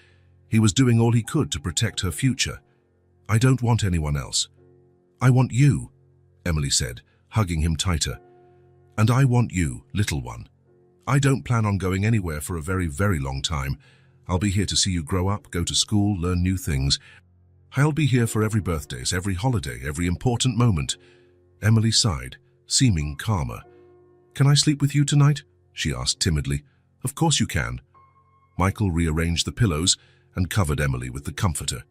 He was doing all he could to protect her future. "I don't want anyone else. I want you," Emily said, hugging him tighter. "And I want you, little one. I don't plan on going anywhere for a very, very long time. I'll be here to see you grow up, go to school, learn new things. I'll be here for every birthday, every holiday, every important moment." Emily sighed, seeming calmer. "Can I sleep with you tonight?" she asked timidly. "Of course you can." Michael rearranged the pillows and covered Emily with the comforter.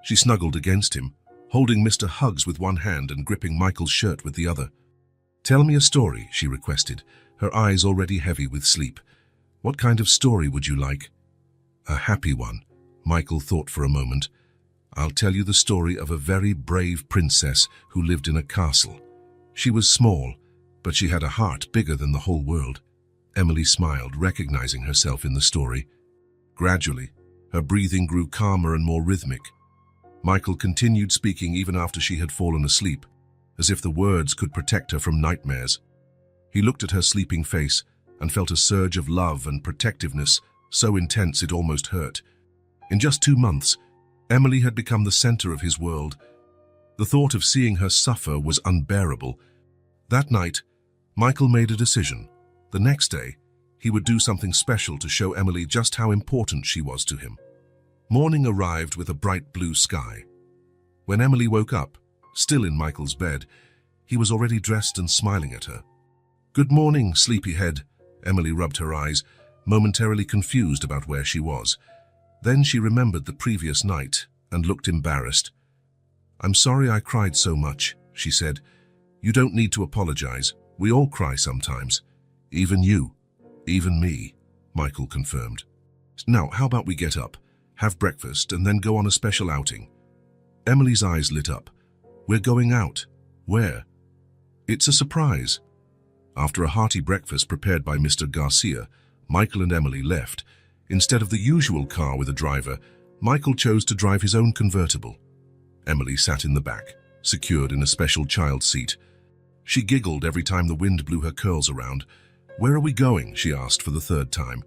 She snuggled against him, holding Mr. Hugs with one hand and gripping Michael's shirt with the other. "Tell me a story," she requested, her eyes already heavy with sleep. "What kind of story would you like?" "A happy one," Michael thought for a moment. "I'll tell you the story of a very brave princess who lived in a castle. She was small, but she had a heart bigger than the whole world." Emily smiled, recognizing herself in the story. Gradually, her breathing grew calmer and more rhythmic. Michael continued speaking even after she had fallen asleep, as if the words could protect her from nightmares. He looked at her sleeping face and felt a surge of love and protectiveness, so intense it almost hurt. In just 2 months, Emily had become the center of his world. The thought of seeing her suffer was unbearable. That night, Michael made a decision. The next day, he would do something special to show Emily just how important she was to him. Morning arrived with a bright blue sky. When Emily woke up, still in Michael's bed, he was already dressed and smiling at her. "Good morning, sleepyhead." Emily rubbed her eyes, momentarily confused about where she was. Then she remembered the previous night and looked embarrassed. "I'm sorry I cried so much," she said. "You don't need to apologize. We all cry sometimes. Even you. Even me," Michael confirmed. "Now, how about we get up, have breakfast, and then go on a special outing?" Emily's eyes lit up. "We're going out. Where?" "It's a surprise." After a hearty breakfast prepared by Mr. Garcia, Michael and Emily left. Instead of the usual car with a driver, Michael chose to drive his own convertible. Emily sat in the back, secured in a special child seat. She giggled every time the wind blew her curls around. "Where are we going?" she asked for the 3rd time.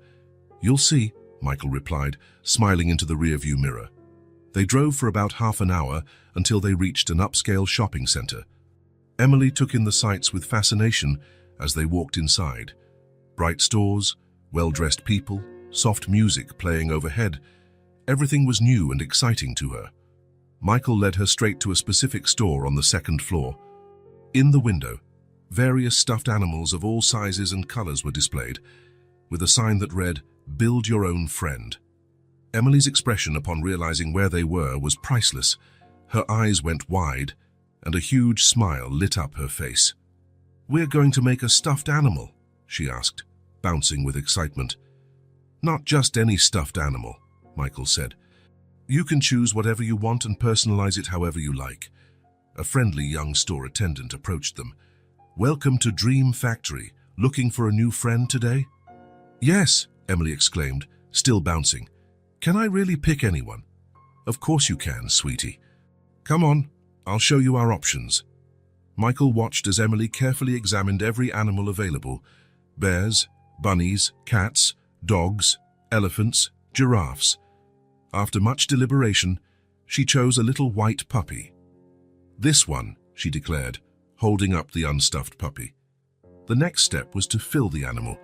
"You'll see," Michael replied, smiling into the rearview mirror. They drove for about half an hour until they reached an upscale shopping center. Emily took in the sights with fascination as they walked inside. Bright stores, well-dressed people, soft music playing overhead. Everything was new and exciting to her. Michael led her straight to a specific store on the 2nd floor. In the window, various stuffed animals of all sizes and colors were displayed, with a sign that read, "Build your own friend." Emily's expression upon realizing where they were was priceless. Her eyes went wide, and a huge smile lit up her face. "We're going to make a stuffed animal?" she asked, bouncing with excitement. "Not just any stuffed animal," Michael said. "You can choose whatever you want and personalize it however you like." A friendly young store attendant approached them. "Welcome to Dream Factory. Looking for a new friend today?" "Yes," Emily exclaimed, still bouncing. "Can I really pick anyone?" "Of course you can, sweetie. Come on, I'll show you our options." Michael watched as Emily carefully examined every animal available. Bears, bunnies, cats, dogs, elephants, Giraffes. After much deliberation, she chose a little white puppy. "This one," she declared, holding up the unstuffed puppy. The next step was to fill the animal.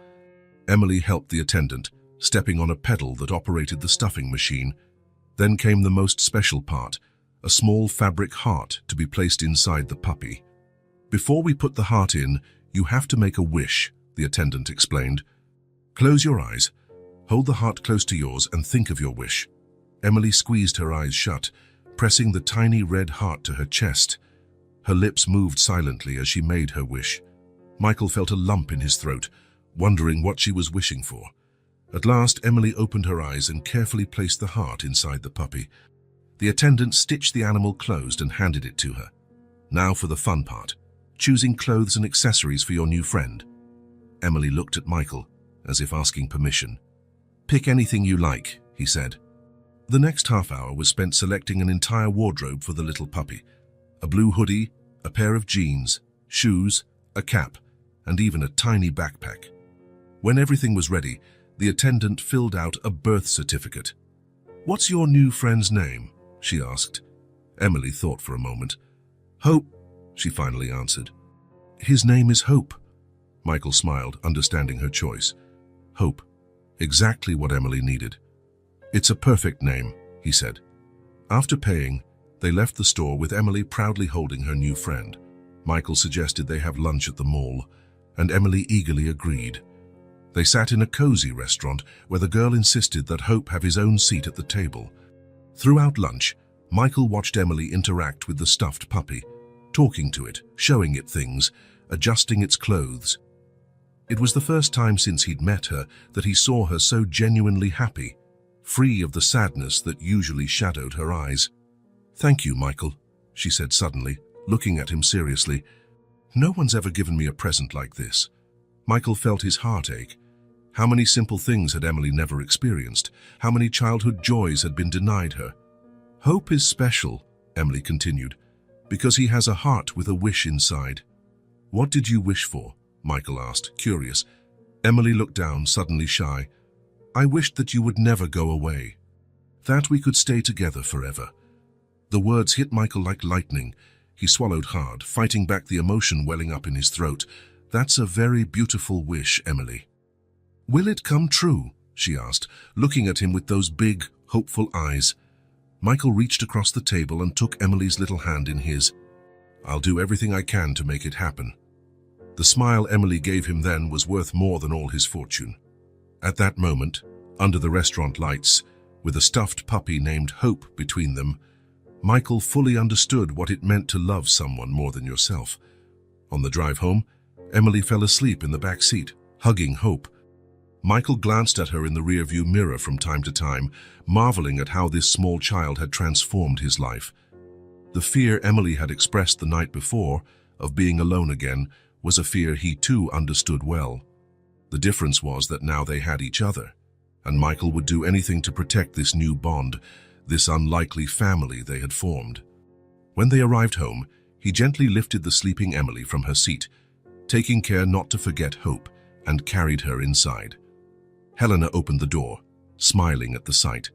Emily helped the attendant, stepping on a pedal that operated the stuffing machine. Then came the most special part, a small fabric heart to be placed inside the puppy. "Before we put the heart in, you have to make a wish," the attendant explained. "Close your eyes, hold the heart close to yours and think of your wish." Emily squeezed her eyes shut, pressing the tiny red heart to her chest. Her lips moved silently as she made her wish. Michael felt a lump in his throat, wondering what she was wishing for. At last, Emily opened her eyes and carefully placed the heart inside the puppy. The attendant stitched the animal closed and handed it to her. "Now for the fun part, choosing clothes and accessories for your new friend." Emily looked at Michael, as if asking permission. "Pick anything you like," he said. The next half hour was spent selecting an entire wardrobe for the little puppy. A blue hoodie, a pair of jeans, shoes, a cap, and even a tiny backpack. When everything was ready, the attendant filled out a birth certificate. "What's your new friend's name?" she asked. Emily thought for a moment. "Hope," she finally answered. "His name is Hope." Michael smiled, understanding her choice. Hope. Exactly what Emily needed. "It's a perfect name," he said. After paying, they left the store with Emily proudly holding her new friend. Michael suggested they have lunch at the mall, and Emily eagerly agreed. They sat in a cozy restaurant where the girl insisted that Hope have his own seat at the table. Throughout lunch, Michael watched Emily interact with the stuffed puppy, talking to it, showing it things, adjusting its clothes. It was the first time since he'd met her that he saw her so genuinely happy, free of the sadness that usually shadowed her eyes. "Thank you, Michael," she said suddenly, looking at him seriously. "No one's ever given me a present like this." Michael felt his heart ache. How many simple things had Emily never experienced? How many childhood joys had been denied her? "Hope is special," Emily continued, "because he has a heart with a wish inside." "What did you wish for?" Michael asked, curious. Emily looked down, suddenly shy. "I wished that you would never go away. That we could stay together forever." The words hit Michael like lightning. He swallowed hard, fighting back the emotion welling up in his throat. "That's a very beautiful wish, Emily." "Will it come true?" she asked, looking at him with those big, hopeful eyes. Michael reached across the table and took Emily's little hand in his. "I'll do everything I can to make it happen." The smile Emily gave him then was worth more than all his fortune. At that moment, under the restaurant lights, with a stuffed puppy named Hope between them, Michael fully understood what it meant to love someone more than yourself. On the drive home, Emily fell asleep in the back seat, hugging Hope. Michael glanced at her in the rearview mirror from time to time, marveling at how this small child had transformed his life. The fear Emily had expressed the night before, of being alone again, was a fear he too understood well. The difference was that now they had each other, and Michael would do anything to protect this new bond, this unlikely family they had formed. When they arrived home, he gently lifted the sleeping Emily from her seat, taking care not to forget Hope, and carried her inside. Helena opened the door, smiling at the sight.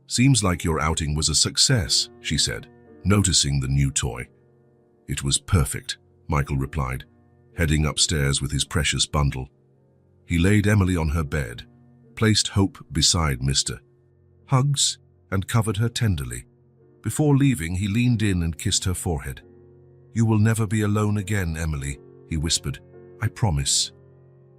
"Seems like your outing was a success," she said, noticing the new toy. "It was perfect," Michael replied, heading upstairs with his precious bundle. He laid Emily on her bed, placed Hope beside Mr. Hugs, and covered her tenderly. Before leaving, he leaned in and kissed her forehead. "You will never be alone again, Emily," he whispered. "I promise."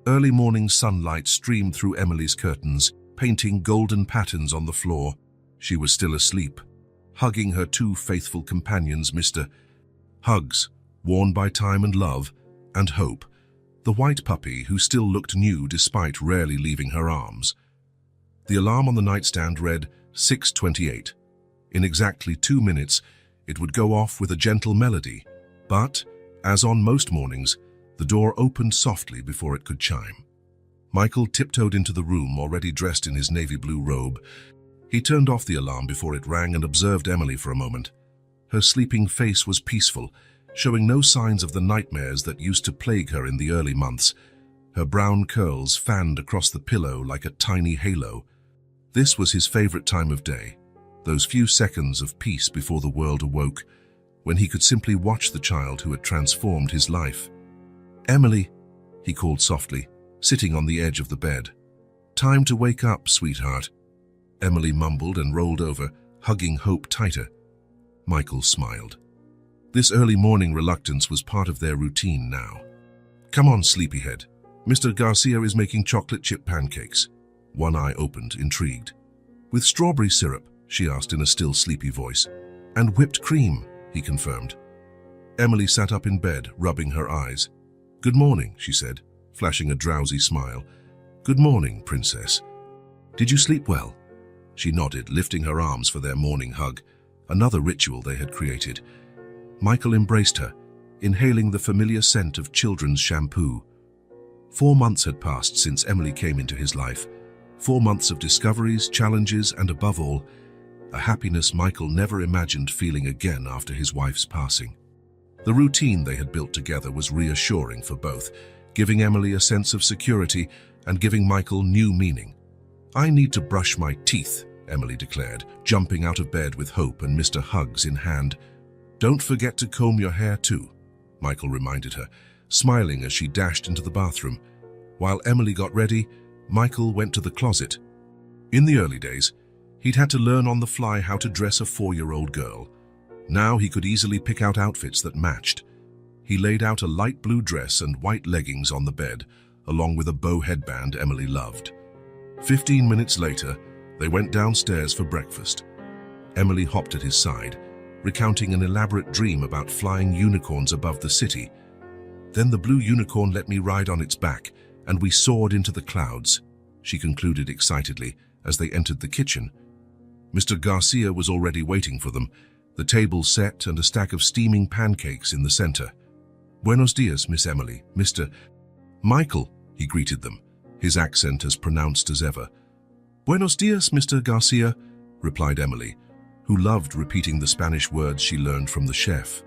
Early morning sunlight streamed through Emily's curtains, painting golden patterns on the floor. She was still asleep, hugging her two faithful companions, Mr. Hugs, worn by time and love, and Hope, the white puppy who still looked new despite rarely leaving her arms. The alarm on the nightstand read 6:28. In exactly 2 minutes, it would go off with a gentle melody, but, as on most mornings, the door opened softly before it could chime. Michael tiptoed into the room, already dressed in his navy blue robe. He turned off the alarm before it rang and observed Emily for a moment. Her sleeping face was peaceful, showing no signs of the nightmares that used to plague her in the early months. Her brown curls fanned across the pillow like a tiny halo. This was his favorite time of day, those few seconds of peace before the world awoke, when he could simply watch the child who had transformed his life. "Emily," he called softly, sitting on the edge of the bed. "Time to wake up, sweetheart." Emily mumbled and rolled over, hugging Hope tighter. Michael smiled. This early morning reluctance was part of their routine now. "Come on, sleepyhead. Mr. Garcia is making chocolate chip pancakes." One eye opened, intrigued. "With strawberry syrup?" she asked in a still sleepy voice. "And whipped cream," he confirmed. Emily sat up in bed, rubbing her eyes. "Good morning," she said, flashing a drowsy smile. "Good morning, princess. Did you sleep well?" She nodded, lifting her arms for their morning hug, another ritual they had created. Michael embraced her, inhaling the familiar scent of children's shampoo. 4 months had passed since Emily came into his life. 4 months of discoveries, challenges, and above all, a happiness Michael never imagined feeling again after his wife's passing. The routine they had built together was reassuring for both, giving Emily a sense of security and giving Michael new meaning. "I need to brush my teeth," Emily declared, jumping out of bed with Hope and Mr. Hugs in hand. "Don't forget to comb your hair too," Michael reminded her, smiling as she dashed into the bathroom. While Emily got ready, Michael went to the closet. In the early days, he'd had to learn on the fly how to dress a 4-year-old girl. Now he could easily pick out outfits that matched. He laid out a light blue dress and white leggings on the bed, along with a bow headband Emily loved. 15 minutes later, they went downstairs for breakfast. Emily hopped at his side, recounting an elaborate dream about flying unicorns above the city. "Then the blue unicorn let me ride on its back, and we soared into the clouds," she concluded excitedly as they entered the kitchen. Mr. Garcia was already waiting for them, the table set and a stack of steaming pancakes in the center. "Buenos dias, Miss Emily, Mr. Michael," he greeted them, his accent as pronounced as ever. "Buenos dias, Mr. Garcia," replied Emily, who loved repeating the Spanish words she learned from the chef.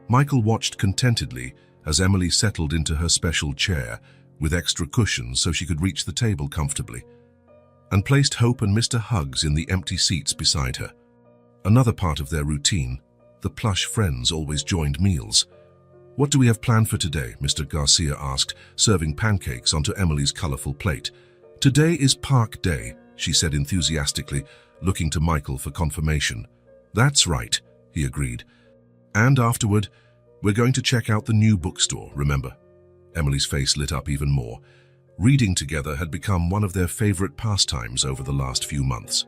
Michael watched contentedly as Emily settled into her special chair, with extra cushions so she could reach the table comfortably, and placed Hope and Mr. Hugs in the empty seats beside her. Another part of their routine, the plush friends always joined meals. "What do we have planned for today?" Mr. Garcia asked, serving pancakes onto Emily's colorful plate. "Today is Park Day," she said enthusiastically, looking to Michael for confirmation. "That's right," he agreed. "And afterward, we're going to check out the new bookstore, remember?" Emily's face lit up even more. Reading together had become one of their favorite pastimes over the last few months.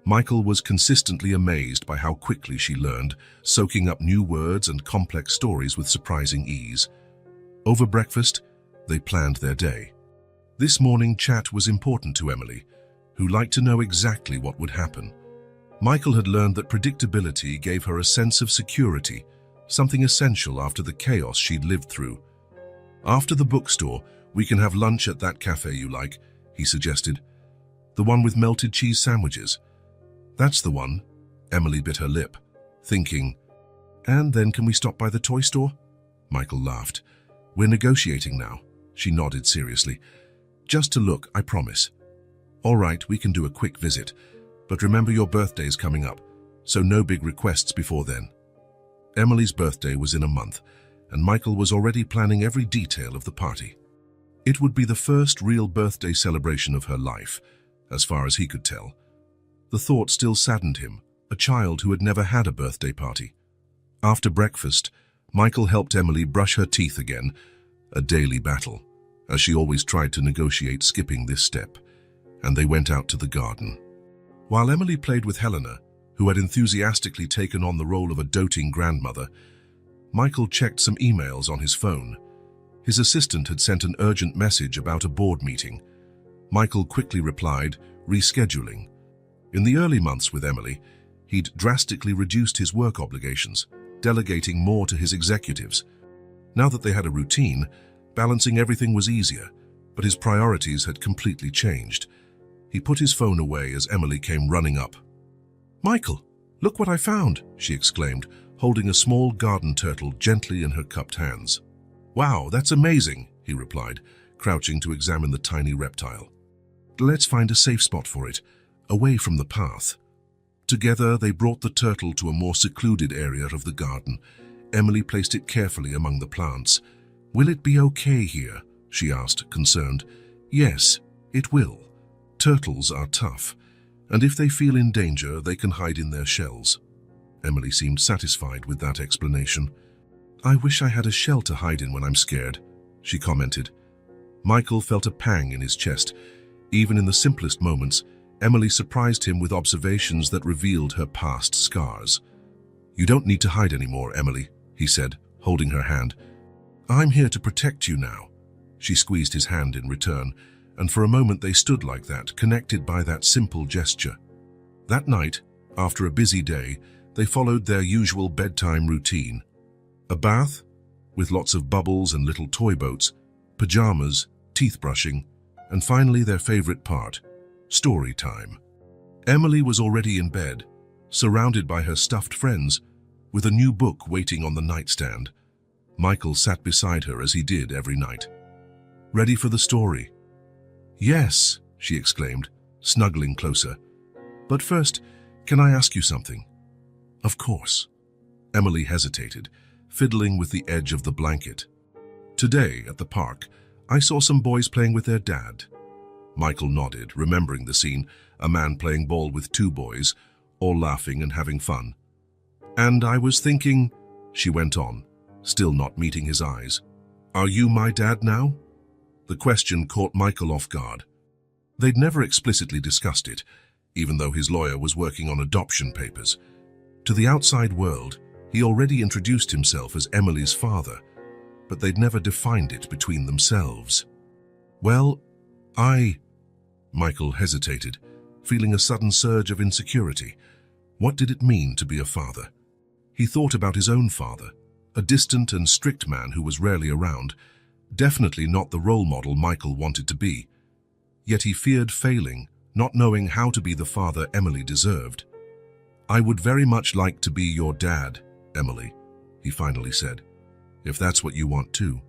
Michael was consistently amazed by how quickly she learned, soaking up new words and complex stories with surprising ease. Over breakfast, they planned their day. This morning chat was important to Emily, who liked to know exactly what would happen. Michael had learned that predictability gave her a sense of security, something essential after the chaos she'd lived through. "After the bookstore, we can have lunch at that cafe you like," he suggested. "The one with melted cheese sandwiches." "That's the one," Emily bit her lip, thinking. "And then can we stop by the toy store?" Michael laughed. "We're negotiating now," she nodded seriously. "Just to look, I promise." "All right, we can do a quick visit, but remember your birthday's coming up, so no big requests before then." Emily's birthday was in a month, and Michael was already planning every detail of the party. It would be the first real birthday celebration of her life, as far as he could tell. The thought still saddened him, a child who had never had a birthday party. After breakfast, Michael helped Emily brush her teeth again, a daily battle, as she always tried to negotiate skipping this step, and they went out to the garden. While Emily played with Helena, who had enthusiastically taken on the role of a doting grandmother, Michael checked some emails on his phone. His assistant had sent an urgent message about a board meeting. Michael quickly replied, rescheduling. In the early months with Emily, he'd drastically reduced his work obligations, delegating more to his executives. Now that they had a routine, balancing everything was easier, but his priorities had completely changed. He put his phone away as Emily came running up. "Michael, look what I found," she exclaimed, holding a small garden turtle gently in her cupped hands. "Wow, that's amazing," he replied, crouching to examine the tiny reptile. "Let's find a safe spot for it. away from the path. Together, they brought the turtle to a more secluded area of the garden. Emily placed it carefully among the plants. "Will it be okay here?" she asked, concerned. "Yes, it will. Turtles are tough, and if they feel in danger, they can hide in their shells." Emily seemed satisfied with that explanation. "I wish I had a shell to hide in when I'm scared," she commented. Michael felt a pang in his chest. Even in the simplest moments, Emily surprised him with observations that revealed her past scars. "You don't need to hide anymore, Emily," he said, holding her hand. "I'm here to protect you now." She squeezed his hand in return, and for a moment they stood like that, connected by that simple gesture. That night, after a busy day, they followed their usual bedtime routine. A bath, with lots of bubbles and little toy boats, pajamas, teeth brushing, and finally their favorite part, story time. Emily was already in bed, surrounded by her stuffed friends, with a new book waiting on the nightstand. Michael sat beside her as he did every night. "Ready for the story?" "Yes," she exclaimed, snuggling closer. "But first, can I ask you something?" "Of course." Emily hesitated, fiddling with the edge of the blanket. "Today, at the park, I saw some boys playing with their dad." Michael nodded, remembering the scene, a man playing ball with two boys, all laughing and having fun. "And I was thinking," she went on, still not meeting his eyes, "are you my dad now?" The question caught Michael off guard. They'd never explicitly discussed it, even though his lawyer was working on adoption papers. To the outside world, he already introduced himself as Emily's father, but they'd never defined it between themselves. "Well, Michael hesitated, feeling a sudden surge of insecurity. What did it mean to be a father? He thought about his own father, a distant and strict man who was rarely around, definitely not the role model Michael wanted to be. Yet he feared failing, not knowing how to be the father Emily deserved. "I would very much like to be your dad, Emily," he finally said, "if that's what you want too."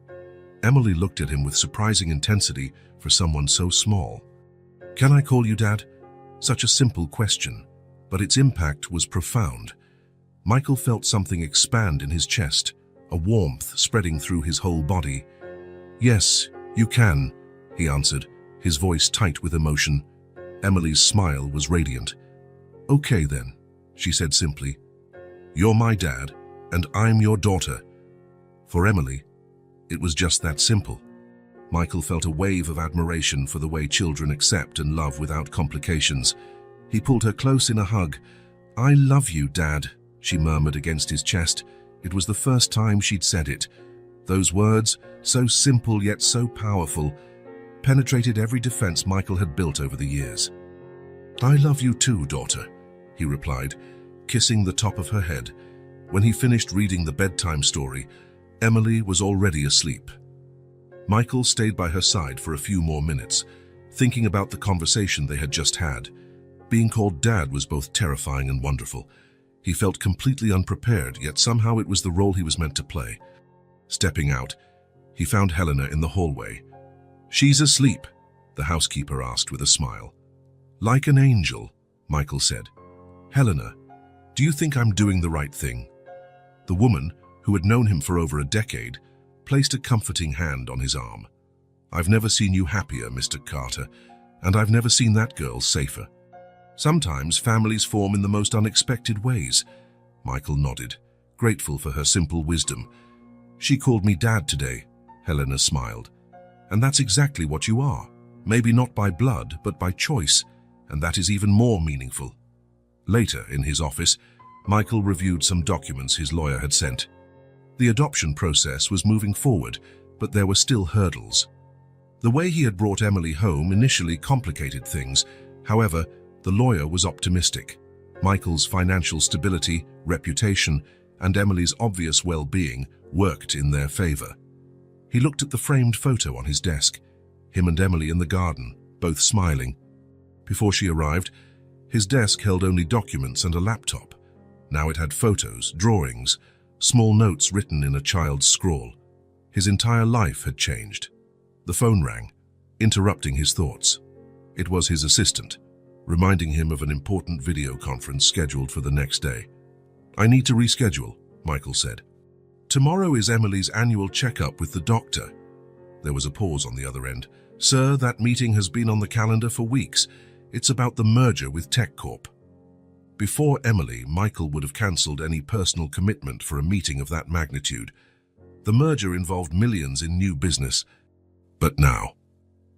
Emily looked at him with surprising intensity for someone so small. "Can I call you Dad?" Such a simple question, but its impact was profound. Michael felt something expand in his chest, a warmth spreading through his whole body. "Yes, you can," he answered, his voice tight with emotion. Emily's smile was radiant. "Okay then," she said simply. "You're my dad, and I'm your daughter." For Emily, it was just that simple. Michael felt a wave of admiration for the way children accept and love without complications. He pulled her close in a hug. "I love you, Dad," she murmured against his chest. It was the first time she'd said it. Those words, so simple yet so powerful, penetrated every defense Michael had built over the years. "I love you too, daughter," he replied, kissing the top of her head. When he finished reading the bedtime story, Emily was already asleep. Michael stayed by her side for a few more minutes, thinking about the conversation they had just had. Being called Dad was both terrifying and wonderful. He felt completely unprepared, yet somehow it was the role he was meant to play. Stepping out, he found Helena in the hallway. "She's asleep," the housekeeper asked with a smile. "Like an angel," Michael said. "Helena, do you think I'm doing the right thing?" The woman, who had known him for over a decade, placed a comforting hand on his arm. "I've never seen you happier, Mr. Carter, and I've never seen that girl safer. Sometimes families form in the most unexpected ways." Michael nodded, grateful for her simple wisdom. "She called me Dad today," Helena smiled. "And that's exactly what you are. Maybe not by blood, but by choice, and that is even more meaningful." Later, in his office, Michael reviewed some documents his lawyer had sent. The adoption process was moving forward, but there were still hurdles. The way he had brought Emily home initially complicated things. However, the lawyer was optimistic. Michael's financial stability, reputation, and Emily's obvious well-being worked in their favor. He looked at the framed photo on his desk, him and Emily in the garden, both smiling. Before she arrived, his desk held only documents and a laptop. Now it had photos, drawings, small notes written in a child's scrawl. His entire life had changed. The phone rang, interrupting his thoughts. It was his assistant. reminding him of an important video conference scheduled for the next day. "I need to reschedule," Michael said. "Tomorrow is Emily's annual checkup with the doctor." There was a pause on the other end. "Sir, that meeting has been on the calendar for weeks. It's about the merger with Tech Corp." Before Emily, Michael would have cancelled any personal commitment for a meeting of that magnitude. The merger involved millions in new business. But now,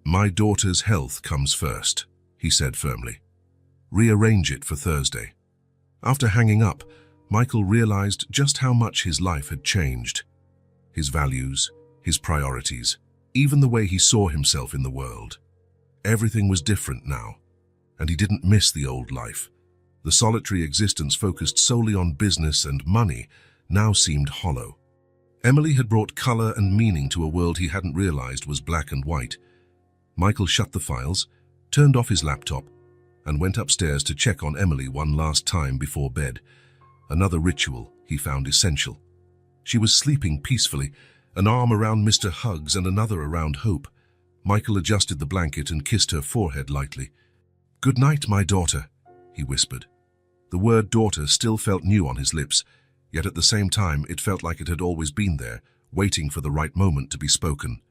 "My daughter's health comes first," he said firmly. "Rearrange it for Thursday." After hanging up, Michael realized just how much his life had changed. His values, his priorities, even the way he saw himself in the world. Everything was different now, and he didn't miss the old life. The solitary existence focused solely on business and money now seemed hollow. Emily had brought color and meaning to a world he hadn't realized was black and white. Michael shut the files, turned off his laptop, and went upstairs to check on Emily one last time before bed. Another ritual he found essential. She was sleeping peacefully, an arm around Mr. Huggs and another around Hope. Michael adjusted the blanket and kissed her forehead lightly. "Good night, my daughter," he whispered. The word daughter still felt new on his lips, yet at the same time it felt like it had always been there, waiting for the right moment to be spoken.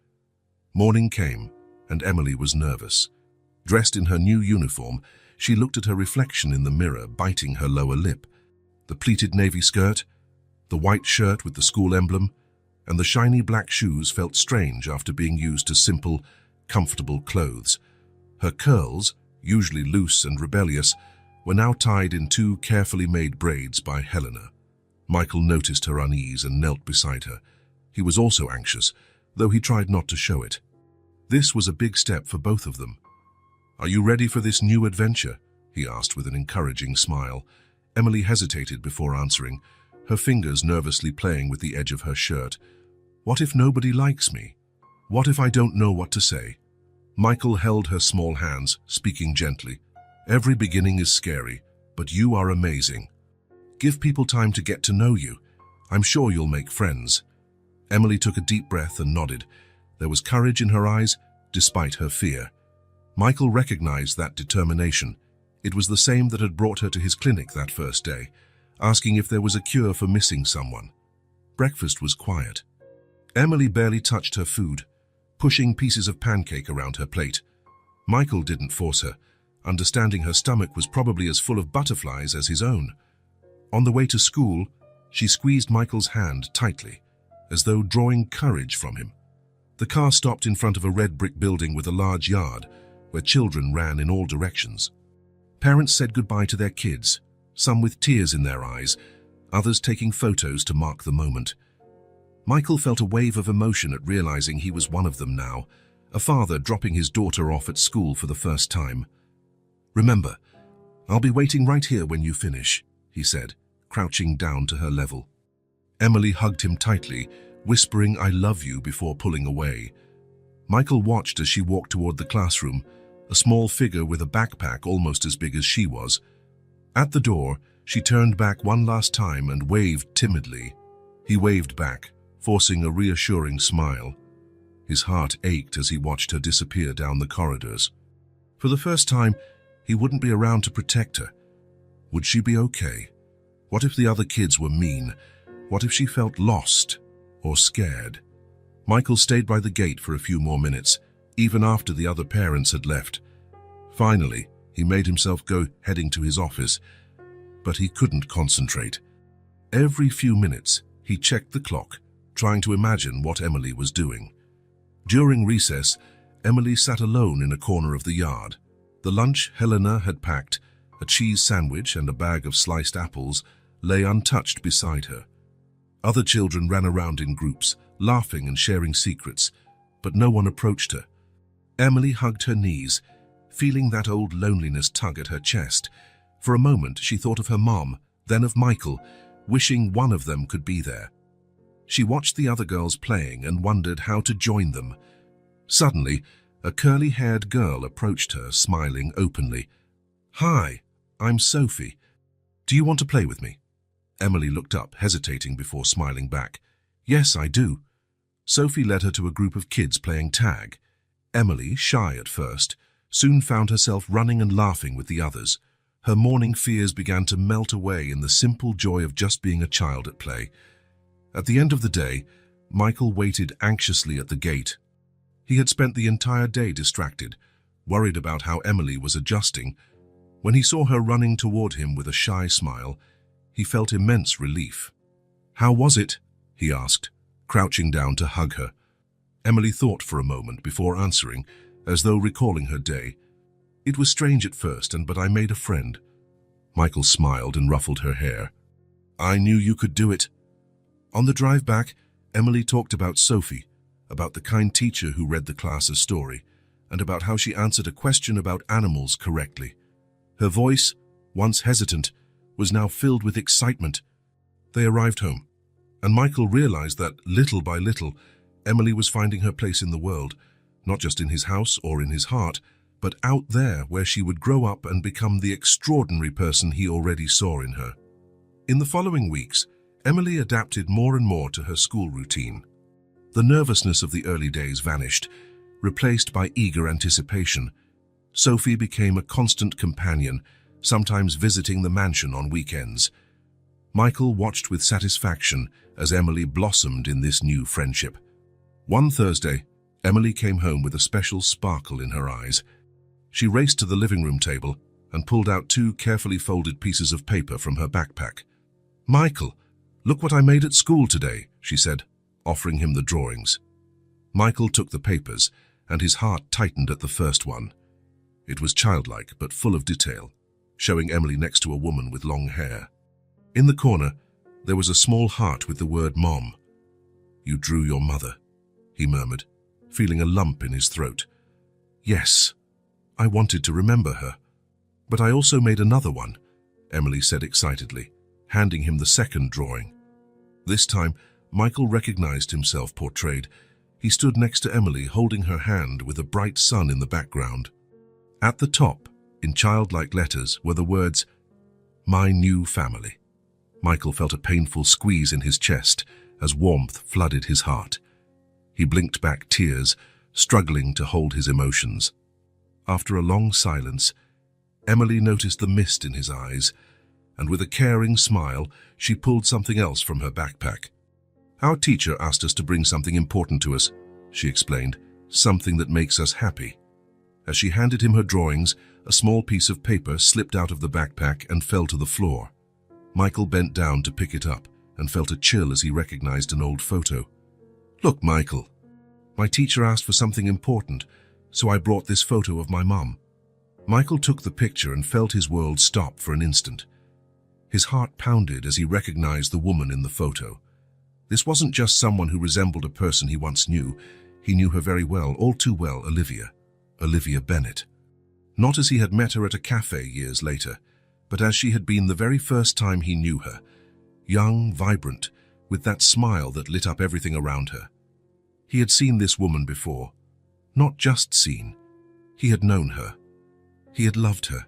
Morning came, and Emily was nervous. Dressed in her new uniform, she looked at her reflection in the mirror, biting her lower lip. The pleated navy skirt, the white shirt with the school emblem, and the shiny black shoes felt strange after being used as simple, comfortable clothes. Her curls, usually loose and rebellious, were now tied in two carefully made braids by Helena. Michael noticed her unease and knelt beside her. He was also anxious, though he tried not to show it. This was a big step for both of them. "Are you ready for this new adventure?" he asked with an encouraging smile. Emily hesitated before answering, her fingers nervously playing with the edge of her shirt. "What if nobody likes me? What if I don't know what to say?" Michael held her small hands, speaking gently. "Every beginning is scary, but you are amazing. Give people time to get to know you. I'm sure you'll make friends." Emily took a deep breath and nodded. There was courage in her eyes, despite her fear. Michael recognized that determination. It was the same that had brought her to his clinic that first day, asking if there was a cure for missing someone. Breakfast was quiet. Emily barely touched her food, pushing pieces of pancake around her plate. Michael didn't force her, understanding her stomach was probably as full of butterflies as his own. On the way to school, she squeezed Michael's hand tightly, as though drawing courage from him. The car stopped in front of a red brick building with a large yard, where children ran in all directions. Parents said goodbye to their kids, some with tears in their eyes, others taking photos to mark the moment. Michael felt a wave of emotion at realizing he was one of them now, a father dropping his daughter off at school for the first time. "Remember, I'll be waiting right here when you finish," he said, crouching down to her level. Emily hugged him tightly, whispering "I love you" before pulling away. Michael watched as she walked toward the classroom, a small figure with a backpack almost as big as she was. At the door, she turned back one last time and waved timidly. He waved back, forcing a reassuring smile. His heart ached as he watched her disappear down the corridors. For the first time, he wouldn't be around to protect her. Would she be okay? What if the other kids were mean? What if she felt lost or scared? Michael stayed by the gate for a few more minutes, even after the other parents had left. Finally, he made himself go, heading to his office, but he couldn't concentrate. Every few minutes, he checked the clock, trying to imagine what Emily was doing. During recess, Emily sat alone in a corner of the yard. The lunch Helena had packed, a cheese sandwich and a bag of sliced apples, lay untouched beside her. Other children ran around in groups, laughing and sharing secrets, but no one approached her. Emily hugged her knees, feeling that old loneliness tug at her chest. For a moment, she thought of her mom, then of Michael, wishing one of them could be there. She watched the other girls playing and wondered how to join them. Suddenly, a curly-haired girl approached her, smiling openly. "Hi, I'm Sophie. Do you want to play with me?" Emily looked up, hesitating before smiling back. "Yes, I do." Sophie led her to a group of kids playing tag. Emily, shy at first, soon found herself running and laughing with the others. Her morning fears began to melt away in the simple joy of just being a child at play. At the end of the day, Michael waited anxiously at the gate. He had spent the entire day distracted, worried about how Emily was adjusting. When he saw her running toward him with a shy smile, he felt immense relief. "How was it?" he asked, crouching down to hug her. Emily thought for a moment before answering, as though recalling her day. "It was strange at first, but I made a friend." Michael smiled and ruffled her hair. "I knew you could do it." On the drive back, Emily talked about Sophie, about the kind teacher who read the class a story, and about how she answered a question about animals correctly. Her voice, once hesitant, was now filled with excitement. They arrived home, and Michael realized that, little by little, Emily was finding her place in the world, not just in his house or in his heart, but out there where she would grow up and become the extraordinary person he already saw in her. In the following weeks, Emily adapted more and more to her school routine. The nervousness of the early days vanished, replaced by eager anticipation. Sophie became a constant companion, sometimes visiting the mansion on weekends. Michael watched with satisfaction as Emily blossomed in this new friendship. One Thursday, Emily came home with a special sparkle in her eyes. She raced to the living room table and pulled out 2 carefully folded pieces of paper from her backpack. "Michael, look what I made at school today," she said, offering him the drawings. Michael took the papers, and his heart tightened at the first one. It was childlike but full of detail, showing Emily next to a woman with long hair. In the corner, there was a small heart with the word Mom. "You drew your mother," he murmured, feeling a lump in his throat. "Yes, I wanted to remember her. But I also made another one," Emily said excitedly, handing him the second drawing. This time, Michael recognized himself portrayed. He stood next to Emily, holding her hand with a bright sun in the background. At the top, in childlike letters, were the words, "My new family." Michael felt a painful squeeze in his chest as warmth flooded his heart. He blinked back tears, struggling to hold his emotions. After a long silence, Emily noticed the mist in his eyes, and with a caring smile, she pulled something else from her backpack. "Our teacher asked us to bring something important to us," she explained, "something that makes us happy." As she handed him her drawings, a small piece of paper slipped out of the backpack and fell to the floor. Michael bent down to pick it up and felt a chill as he recognized an old photo. "Look, Michael, my teacher asked for something important, so I brought this photo of my mom." Michael took the picture and felt his world stop for an instant. His heart pounded as he recognized the woman in the photo. This wasn't just someone who resembled a person he once knew. He knew her very well, all too well, Olivia Bennett. Not as he had met her at a cafe years later, but as she had been the very first time he knew her, young, vibrant, with that smile that lit up everything around her. He had seen this woman before. Not just seen. He had known her. He had loved her.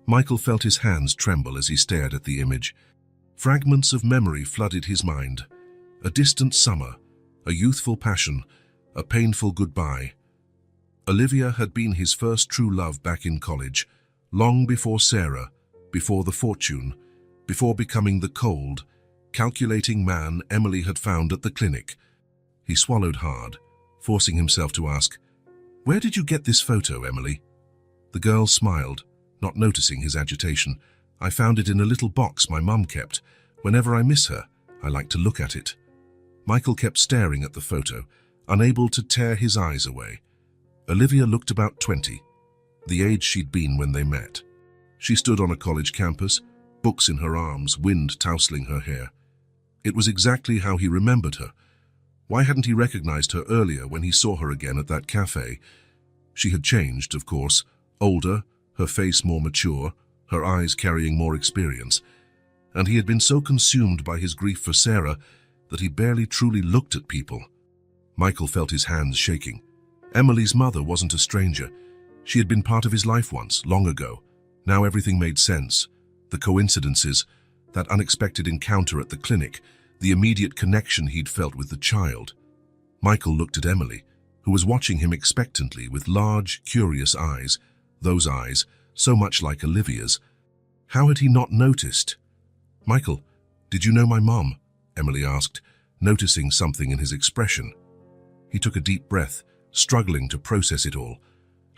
Michael felt his hands tremble as he stared at the image. Fragments of memory flooded his mind. A distant summer, a youthful passion, a painful goodbye. Olivia had been his first true love back in college, long before Sarah, before the fortune, before becoming the cold, calculating man Emily had found at the clinic. He swallowed hard, forcing himself to ask, "Where did you get this photo, Emily?" The girl smiled, not noticing his agitation. "I found it in a little box my mum kept. Whenever I miss her, I like to look at it." Michael kept staring at the photo, unable to tear his eyes away. Olivia looked about 20, the age she'd been when they met. She stood on a college campus, books in her arms, wind tousling her hair. It was exactly how he remembered her. Why hadn't he recognized her earlier when he saw her again at that cafe? She had changed, of course, older, her face more mature, her eyes carrying more experience. And he had been so consumed by his grief for Sarah that he barely truly looked at people. Michael felt his hands shaking. Emily's mother wasn't a stranger. She had been part of his life once, long ago. Now everything made sense. The coincidences, that unexpected encounter at the clinic, the immediate connection he'd felt with the child. Michael looked at Emily, who was watching him expectantly with large, curious eyes, those eyes so much like Olivia's. How had he not noticed? "Michael, did you know my mom?" Emily asked, noticing something in his expression. He took a deep breath, struggling to process it all.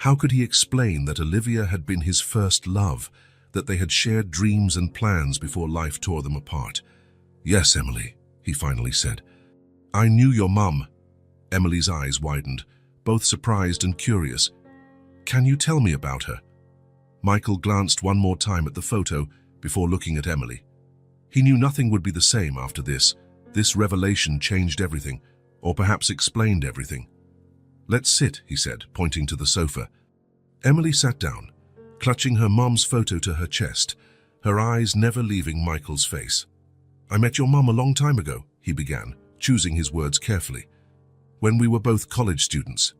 How could he explain that Olivia had been his first love, that they had shared dreams and plans before life tore them apart? "Yes, Emily," he finally said. "I knew your mum." Emily's eyes widened, both surprised and curious. "Can you tell me about her?" Michael glanced one more time at the photo before looking at Emily. He knew nothing would be the same after this. This revelation changed everything, or perhaps explained everything. "Let's sit," he said, pointing to the sofa. Emily sat down, clutching her mom's photo to her chest, her eyes never leaving Michael's face. "I met your mom a long time ago," he began, choosing his words carefully. "When we were both college students."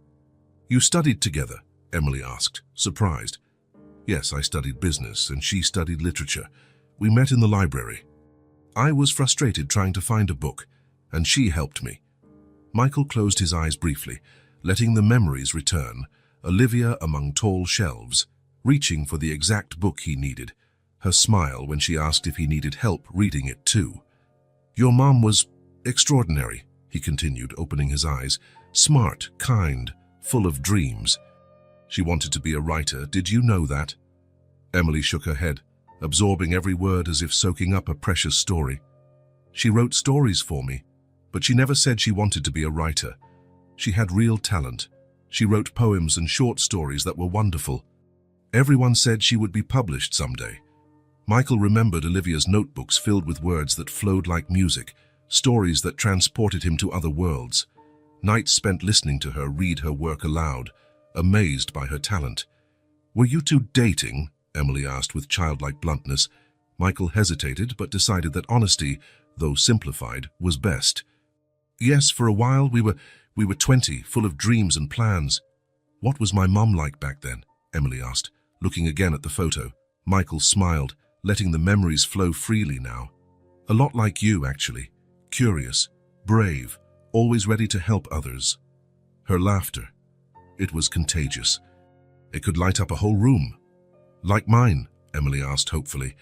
"You studied together?" Emily asked, surprised. "Yes, I studied business and she studied literature. We met in the library. I was frustrated trying to find a book, and she helped me." Michael closed his eyes briefly, letting the memories return, Olivia among tall shelves, reaching for the exact book he needed, her smile when she asked if he needed help reading it too. "Your mom was extraordinary," he continued, opening his eyes. "Smart, kind, full of dreams. She wanted to be a writer. Did you know that?" Emily shook her head, absorbing every word as if soaking up a precious story. "She wrote stories for me, but she never said she wanted to be a writer. She had real talent. She wrote poems and short stories that were wonderful. Everyone said she would be published someday." Michael remembered Olivia's notebooks filled with words that flowed like music, stories that transported him to other worlds. Nights spent listening to her read her work aloud, amazed by her talent. "Were you two dating?" Emily asked with childlike bluntness. Michael hesitated, but decided that honesty, though simplified, was best. "Yes, for a while we were 20, full of dreams and plans." "What was my mom like back then?" Emily asked, looking again at the photo. Michael smiled, letting the memories flow freely now. "A lot like you, actually. Curious, brave, always ready to help others." Her laughter. It was contagious. It could light up a whole room. "Like mine?" Emily asked hopefully.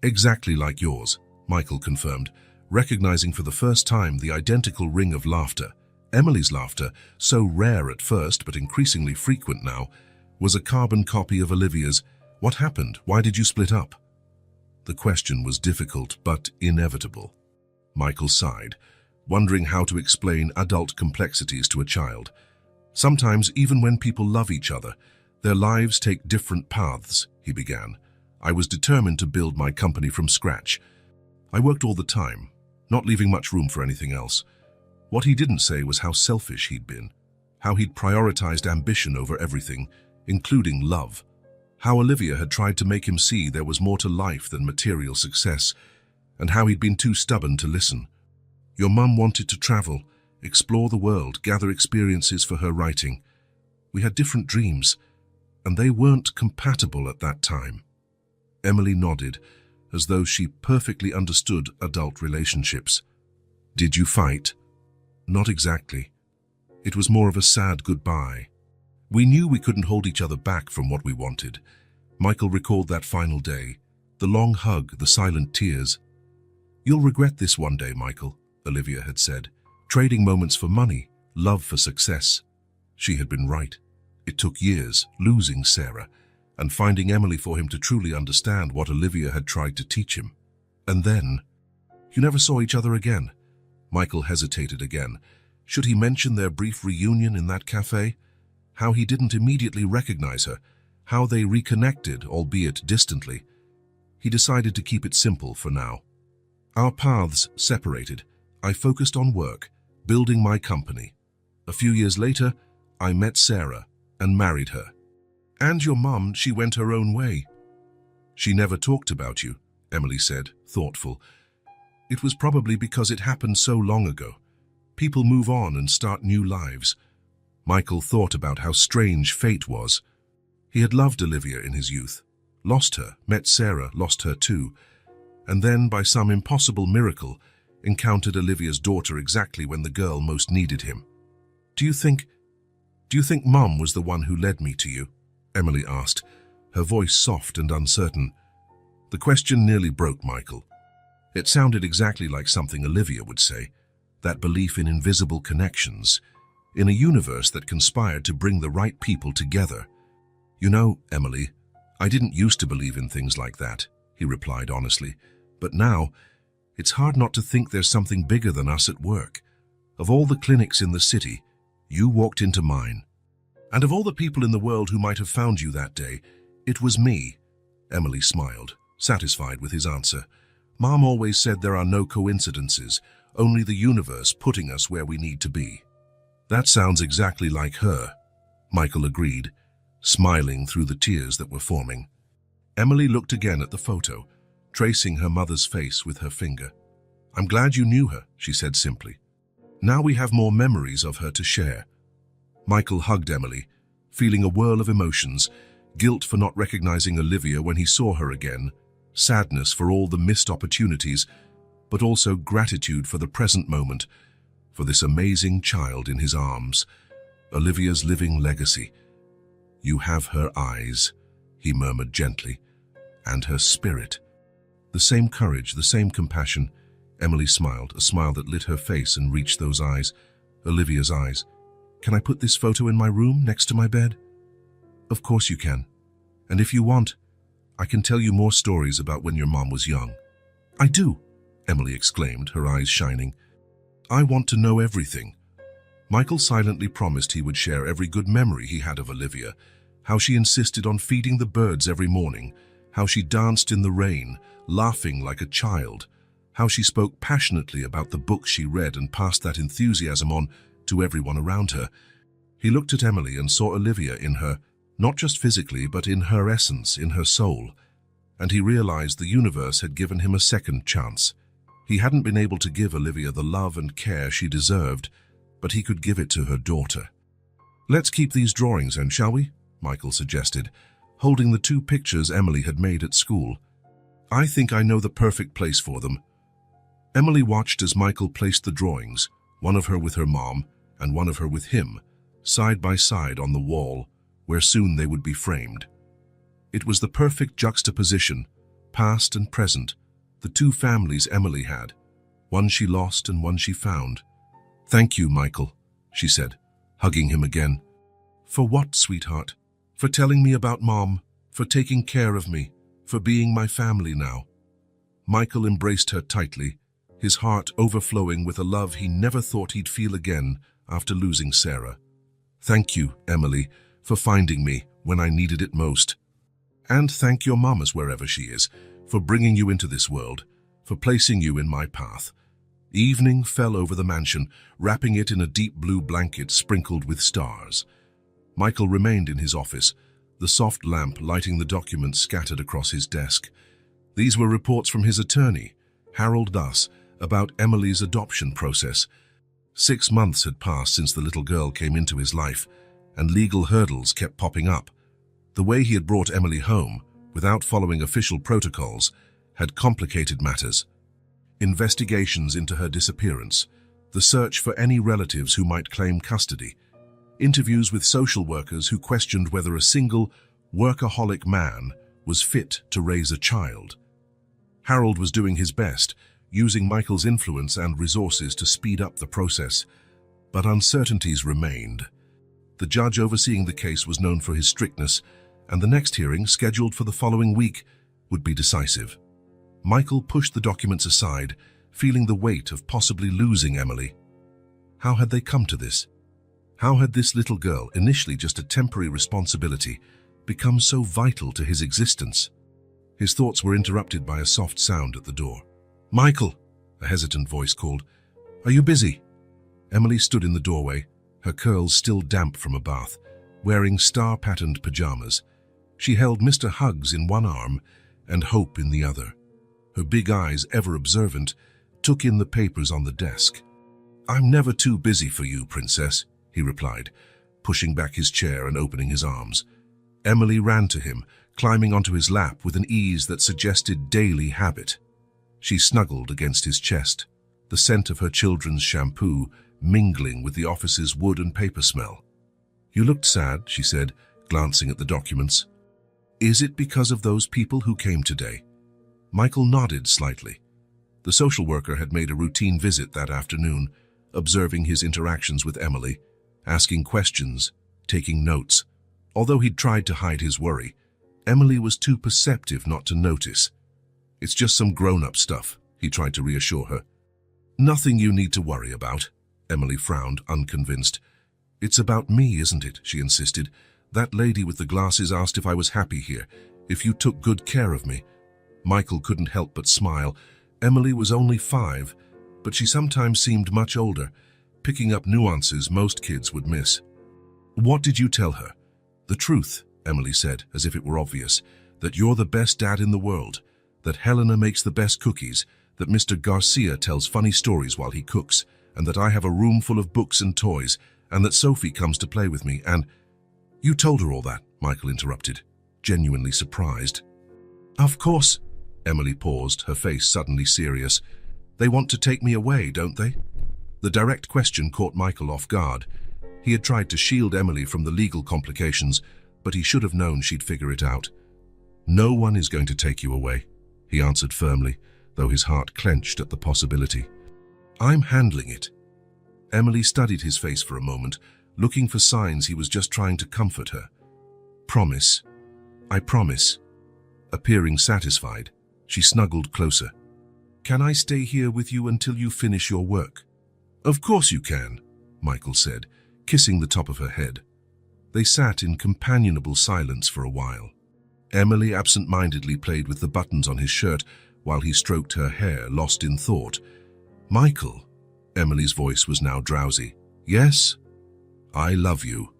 "Exactly like yours," Michael confirmed, recognizing for the first time the identical ring of laughter. Emily's laughter, so rare at first but increasingly frequent now, was a carbon copy of Olivia's. "What happened? Why did you split up?" The question was difficult but inevitable. Michael sighed, wondering how to explain adult complexities to a child. "Sometimes, even when people love each other, their lives take different paths," he began. "I was determined to build my company from scratch. I worked all the time, not leaving much room for anything else." What he didn't say was how selfish he'd been, how he'd prioritized ambition over everything, including love, how Olivia had tried to make him see there was more to life than material success, and how he'd been too stubborn to listen. "Your mum wanted to travel, explore the world, gather experiences for her writing. We had different dreams, and they weren't compatible at that time." Emily nodded, as though she perfectly understood adult relationships. "Did you fight?" "Not exactly. It was more of a sad goodbye. We knew we couldn't hold each other back from what we wanted." Michael recalled that final day, the long hug, the silent tears. "You'll regret this one day, Michael," Olivia had said. "Trading moments for money, love for success." She had been right. It took years, losing Sarah, and finding Emily for him to truly understand what Olivia had tried to teach him. And then, "You never saw each other again." Michael hesitated again. Should he mention their brief reunion in that cafe? How he didn't immediately recognize her, how they reconnected, albeit distantly. He decided to keep it simple for now. "Our paths separated. I focused on work, building my company. A few years later, I met Sarah and married her. And your mum, she went her own way." "She never talked about you," Emily said, thoughtful. "It was probably because it happened so long ago. People move on and start new lives." Michael thought about how strange fate was. He had loved Olivia in his youth, lost her, met Sarah, lost her too, and then, by some impossible miracle, encountered Olivia's daughter exactly when the girl most needed him. "Do you think..." Do you think Mum was the one who led me to you? Emily asked, her voice soft and uncertain. The question nearly broke Michael. It sounded exactly like something Olivia would say, that belief in invisible connections, in a universe that conspired to bring the right people together. You know, Emily, I didn't used to believe in things like that, he replied honestly, but now, it's hard not to think there's something bigger than us at work. Of all the clinics in the city, you walked into mine. And of all the people in the world who might have found you that day, it was me. Emily smiled, satisfied with his answer. Mom always said there are no coincidences, only the universe putting us where we need to be. That sounds exactly like her, Michael agreed, smiling through the tears that were forming. Emily looked again at the photo, tracing her mother's face with her finger. I'm glad you knew her, she said simply. Now we have more memories of her to share. Michael hugged Emily, feeling a whirl of emotions, guilt for not recognizing Olivia when he saw her again, sadness for all the missed opportunities, but also gratitude for the present moment, for this amazing child in his arms, Olivia's living legacy. You have her eyes, he murmured gently, and her spirit. The same courage, the same compassion. Emily smiled, a smile that lit her face and reached those eyes, Olivia's eyes. Can I put this photo in my room next to my bed? Of course you can. And if you want, I can tell you more stories about when your mom was young. I do, Emily exclaimed, her eyes shining. I want to know everything. Michael silently promised he would share every good memory he had of Olivia, how she insisted on feeding the birds every morning, how she danced in the rain, laughing like a child, how she spoke passionately about the books she read and passed that enthusiasm on to everyone around her. He looked at Emily and saw Olivia in her, not just physically, but in her essence, in her soul. And he realized the universe had given him a second chance. He hadn't been able to give Olivia the love and care she deserved, but he could give it to her daughter. Let's keep these drawings then, shall we? Michael suggested, holding the 2 pictures Emily had made at school. I think I know the perfect place for them. Emily watched as Michael placed the drawings, one of her with her mom and one of her with him, side by side on the wall, where soon they would be framed. It was the perfect juxtaposition, past and present, the 2 families Emily had, one she lost and one she found. Thank you, Michael, she said, hugging him again. For what, sweetheart? For telling me about Mom, for taking care of me, for being my family now. Michael embraced her tightly, his heart overflowing with a love he never thought he'd feel again after losing Sarah. Thank you, Emily, for finding me when I needed it most. And thank your mamas wherever she is, for bringing you into this world, for placing you in my path. Evening fell over the mansion, wrapping it in a deep blue blanket sprinkled with stars. Michael remained in his office, the soft lamp lighting the documents scattered across his desk. These were reports from his attorney, Harold Duss, about Emily's adoption process. 6 months had passed since the little girl came into his life, and legal hurdles kept popping up. The way he had brought Emily home, without following official protocols, had complicated matters. Investigations into her disappearance, the search for any relatives who might claim custody, interviews with social workers who questioned whether a single, workaholic man was fit to raise a child. Harold was doing his best, using Michael's influence and resources to speed up the process, but uncertainties remained. The judge overseeing the case was known for his strictness, and the next hearing, scheduled for the following week, would be decisive. Michael pushed the documents aside, feeling the weight of possibly losing Emily. How had they come to this? How had this little girl, initially just a temporary responsibility, become so vital to his existence? His thoughts were interrupted by a soft sound at the door. Michael, a hesitant voice called. Are you busy? Emily stood in the doorway, her curls still damp from a bath, wearing star-patterned pajamas. She held Mr. Hugs in one arm and Hope in the other. Her big eyes, ever observant, took in the papers on the desk. I'm never too busy for you, Princess, he replied, pushing back his chair and opening his arms. Emily ran to him, climbing onto his lap with an ease that suggested daily habit. She snuggled against his chest, the scent of her children's shampoo mingling with the office's wood and paper smell. You looked sad, she said, glancing at the documents. Is it because of those people who came today? Michael nodded slightly. The social worker had made a routine visit that afternoon, observing his interactions with Emily, asking questions, taking notes. Although he'd tried to hide his worry, Emily was too perceptive not to notice. It's just some grown-up stuff, he tried to reassure her. Nothing you need to worry about, Emily frowned, unconvinced. It's about me, isn't it? She insisted. That lady with the glasses asked if I was happy here, if you took good care of me. Michael couldn't help but smile. Emily was only 5, but she sometimes seemed much older, picking up nuances most kids would miss. What did you tell her? The truth, Emily said, as if it were obvious, that you're the best dad in the world, that Helena makes the best cookies, that Mr. Garcia tells funny stories while he cooks, and that I have a room full of books and toys, and that Sophie comes to play with me, and... You told her all that, Michael interrupted, genuinely surprised. Of course. Emily paused, her face suddenly serious. They want to take me away, don't they? The direct question caught Michael off guard. He had tried to shield Emily from the legal complications, but he should have known she'd figure it out. No one is going to take you away, he answered firmly, though his heart clenched at the possibility. I'm handling it. Emily studied his face for a moment, looking for signs he was just trying to comfort her. Promise. I promise. Appearing satisfied, she snuggled closer. Can I stay here with you until you finish your work? Of course you can, Michael said, kissing the top of her head. They sat in companionable silence for a while. Emily absent-mindedly played with the buttons on his shirt while he stroked her hair, lost in thought. Michael, Emily's voice was now drowsy. Yes? I love you.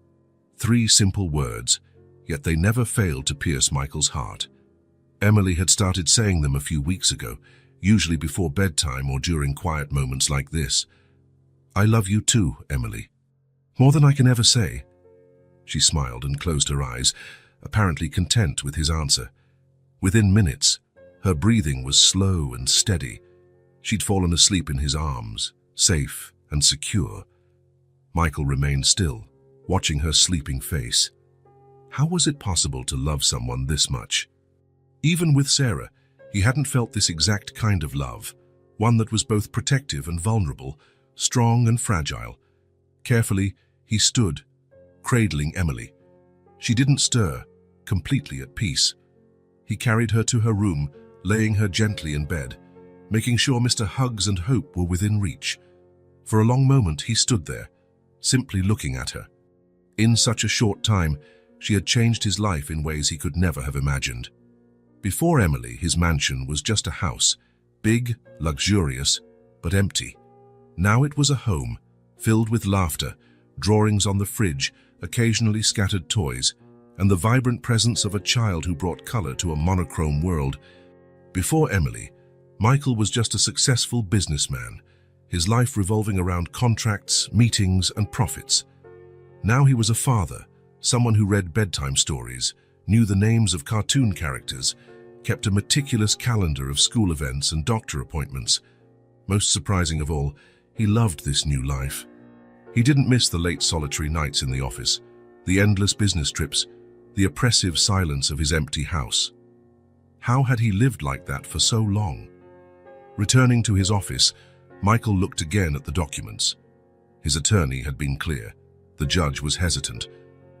3 simple words, yet they never failed to pierce Michael's heart. Emily had started saying them a few weeks ago, usually before bedtime or during quiet moments like this. I love you too, Emily. More than I can ever say. She smiled and closed her eyes, apparently content with his answer. Within minutes, her breathing was slow and steady. She'd fallen asleep in his arms, safe and secure. Michael remained still, watching her sleeping face. How was it possible to love someone this much? Even with Sarah, he hadn't felt this exact kind of love, one that was both protective and vulnerable, strong and fragile. Carefully, he stood, cradling Emily. She didn't stir, completely at peace. He carried her to her room, laying her gently in bed, making sure Mr. Hugs and Hope were within reach. For a long moment he stood there, simply looking at her. In such a short time, she had changed his life in ways he could never have imagined. Before Emily, his mansion was just a house, big, luxurious, but empty. Now it was a home, filled with laughter, drawings on the fridge, occasionally scattered toys, and the vibrant presence of a child who brought color to a monochrome world. Before Emily, Michael was just a successful businessman, his life revolving around contracts, meetings, and profits. Now he was a father, someone who read bedtime stories, knew the names of cartoon characters, kept a meticulous calendar of school events and doctor appointments. Most surprising of all, he loved this new life. He didn't miss the late solitary nights in the office, the endless business trips, the oppressive silence of his empty house. How had he lived like that for so long? Returning to his office, Michael looked again at the documents. His attorney had been clear. The judge was hesitant.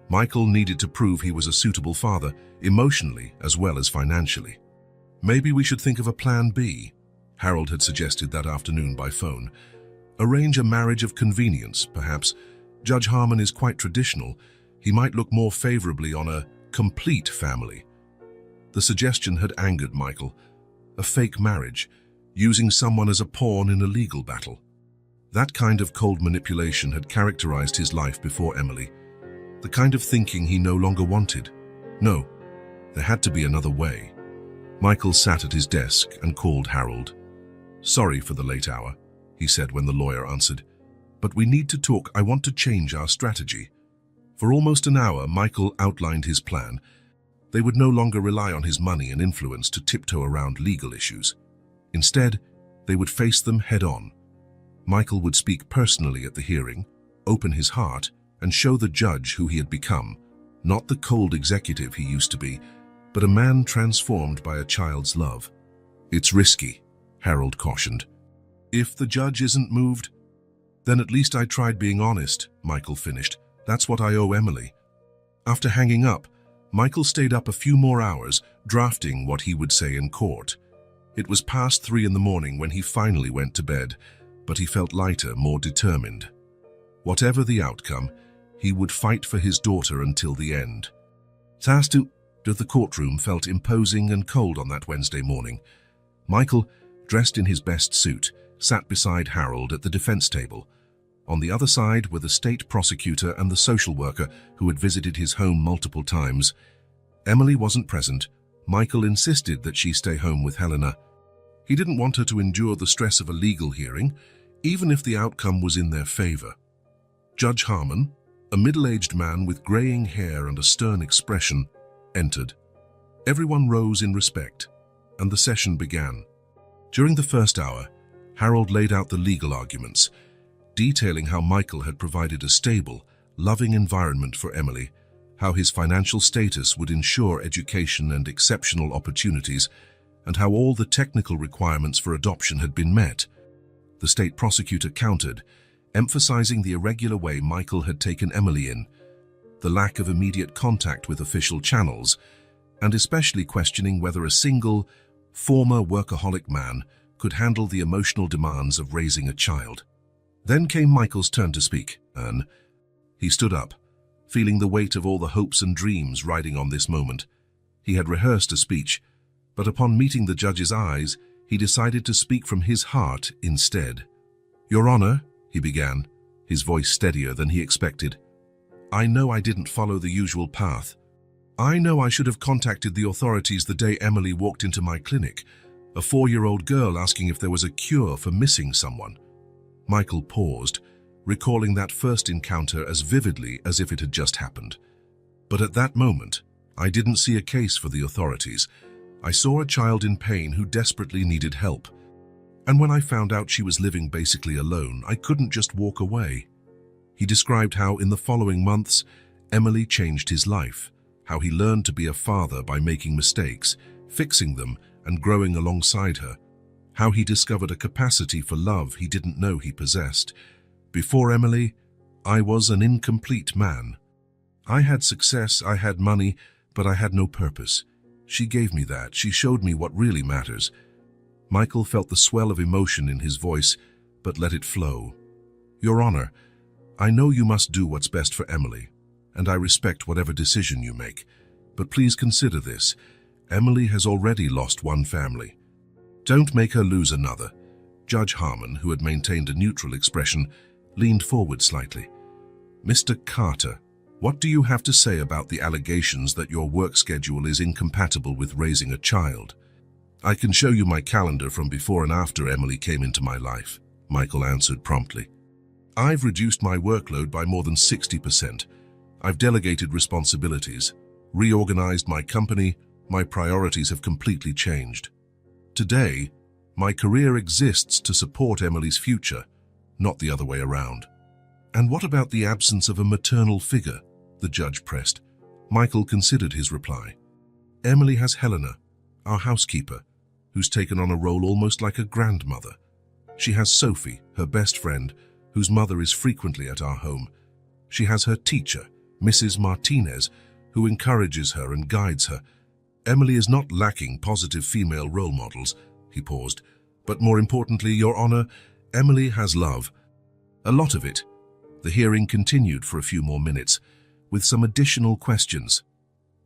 Michael needed to prove he was a suitable father, emotionally as well as financially. Maybe we should think of a plan B, Harold had suggested that afternoon by phone. Arrange a marriage of convenience, perhaps. Judge Harmon is quite traditional. He might look more favorably on a complete family. The suggestion had angered Michael. A fake marriage, using someone as a pawn in a legal battle. That kind of cold manipulation had characterized his life before Emily. The kind of thinking he no longer wanted. No, there had to be another way. Michael sat at his desk and called Harold. Sorry for the late hour, he said when the lawyer answered. But we need to talk. I want to change our strategy. For almost an hour, Michael outlined his plan. They would no longer rely on his money and influence to tiptoe around legal issues. Instead, they would face them head-on. Michael would speak personally at the hearing, open his heart, and show the judge who he had become, not the cold executive he used to be, but a man transformed by a child's love. "It's risky," Harold cautioned. "If the judge isn't moved, then at least I tried being honest," Michael finished. "That's what I owe Emily." After hanging up, Michael stayed up a few more hours, drafting what he would say in court. It was past 3 in the morning when he finally went to bed, but he felt lighter, more determined. Whatever the outcome, he would fight for his daughter until the end. The courtroom felt imposing and cold on that Wednesday morning. Michael, dressed in his best suit, sat beside Harold at the defense table. On the other side were the state prosecutor and the social worker who had visited his home multiple times. Emily wasn't present. Michael insisted that she stay home with Helena. He didn't want her to endure the stress of a legal hearing, even if the outcome was in their favor. Judge Harmon, a middle-aged man with graying hair and a stern expression, entered. Everyone rose in respect, and the session began. During the first hour, Harold laid out the legal arguments, detailing how Michael had provided a stable, loving environment for Emily, how his financial status would ensure education and exceptional opportunities, and how all the technical requirements for adoption had been met. The state prosecutor countered, emphasizing the irregular way Michael had taken Emily in, the lack of immediate contact with official channels, and especially questioning whether a single, former workaholic man could handle the emotional demands of raising a child. Then came Michael's turn to speak, and he stood up, feeling the weight of all the hopes and dreams riding on this moment. He had rehearsed a speech, but upon meeting the judge's eyes, he decided to speak from his heart instead. "Your Honor," he began, his voice steadier than he expected, "I know I didn't follow the usual path. I know I should have contacted the authorities the day Emily walked into my clinic, a 4-year-old girl asking if there was a cure for missing someone." Michael paused, recalling that first encounter as vividly as if it had just happened. "But at that moment, I didn't see a case for the authorities. I saw a child in pain who desperately needed help. And when I found out she was living basically alone, I couldn't just walk away." He described how in the following months, Emily changed his life, how he learned to be a father by making mistakes, fixing them, and growing alongside her, how he discovered a capacity for love he didn't know he possessed. "Before Emily, I was an incomplete man. I had success, I had money, but I had no purpose. She gave me that. She showed me what really matters." Michael felt the swell of emotion in his voice, but let it flow. "Your Honor, I know you must do what's best for Emily, and I respect whatever decision you make. But please consider this. Emily has already lost one family. Don't make her lose another." Judge Harmon, who had maintained a neutral expression, leaned forward slightly. "Mr. Carter, what do you have to say about the allegations that your work schedule is incompatible with raising a child?" "I can show you my calendar from before and after Emily came into my life," Michael answered promptly. "I've reduced my workload by more than 60%. I've delegated responsibilities, reorganized my company. My priorities have completely changed. Today, my career exists to support Emily's future, not the other way around." "And what about the absence of a maternal figure?" the judge pressed. Michael considered his reply. "Emily has Helena, our housekeeper, who's taken on a role almost like a grandmother. She has Sophie, her best friend, whose mother is frequently at our home. She has her teacher, Mrs. Martinez, who encourages her and guides her. Emily is not lacking positive female role models." He paused. "But more importantly, Your Honor, Emily has love. A lot of it." The hearing continued for a few more minutes, with some additional questions.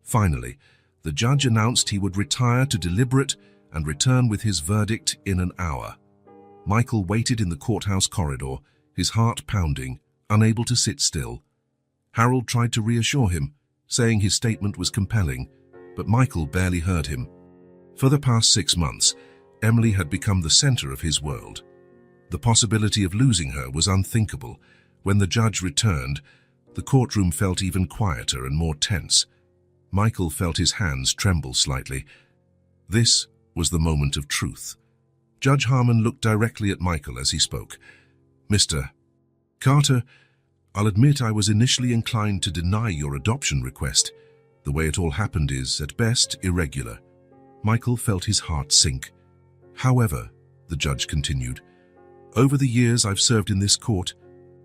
Finally, the judge announced he would retire to deliberate and return with his verdict in an hour. Michael waited in the courthouse corridor, his heart pounding, unable to sit still. Harold tried to reassure him, saying his statement was compelling, but Michael barely heard him. For the past 6 months, Emily had become the center of his world. The possibility of losing her was unthinkable. When the judge returned, the courtroom felt even quieter and more tense. Michael felt his hands tremble slightly. This was the moment of truth. Judge Harmon looked directly at Michael as he spoke. "Mr. Carter, I'll admit I was initially inclined to deny your adoption request. The way it all happened is, at best, irregular. Michael felt his heart sink. However, the judge continued, over the years I've served in this court,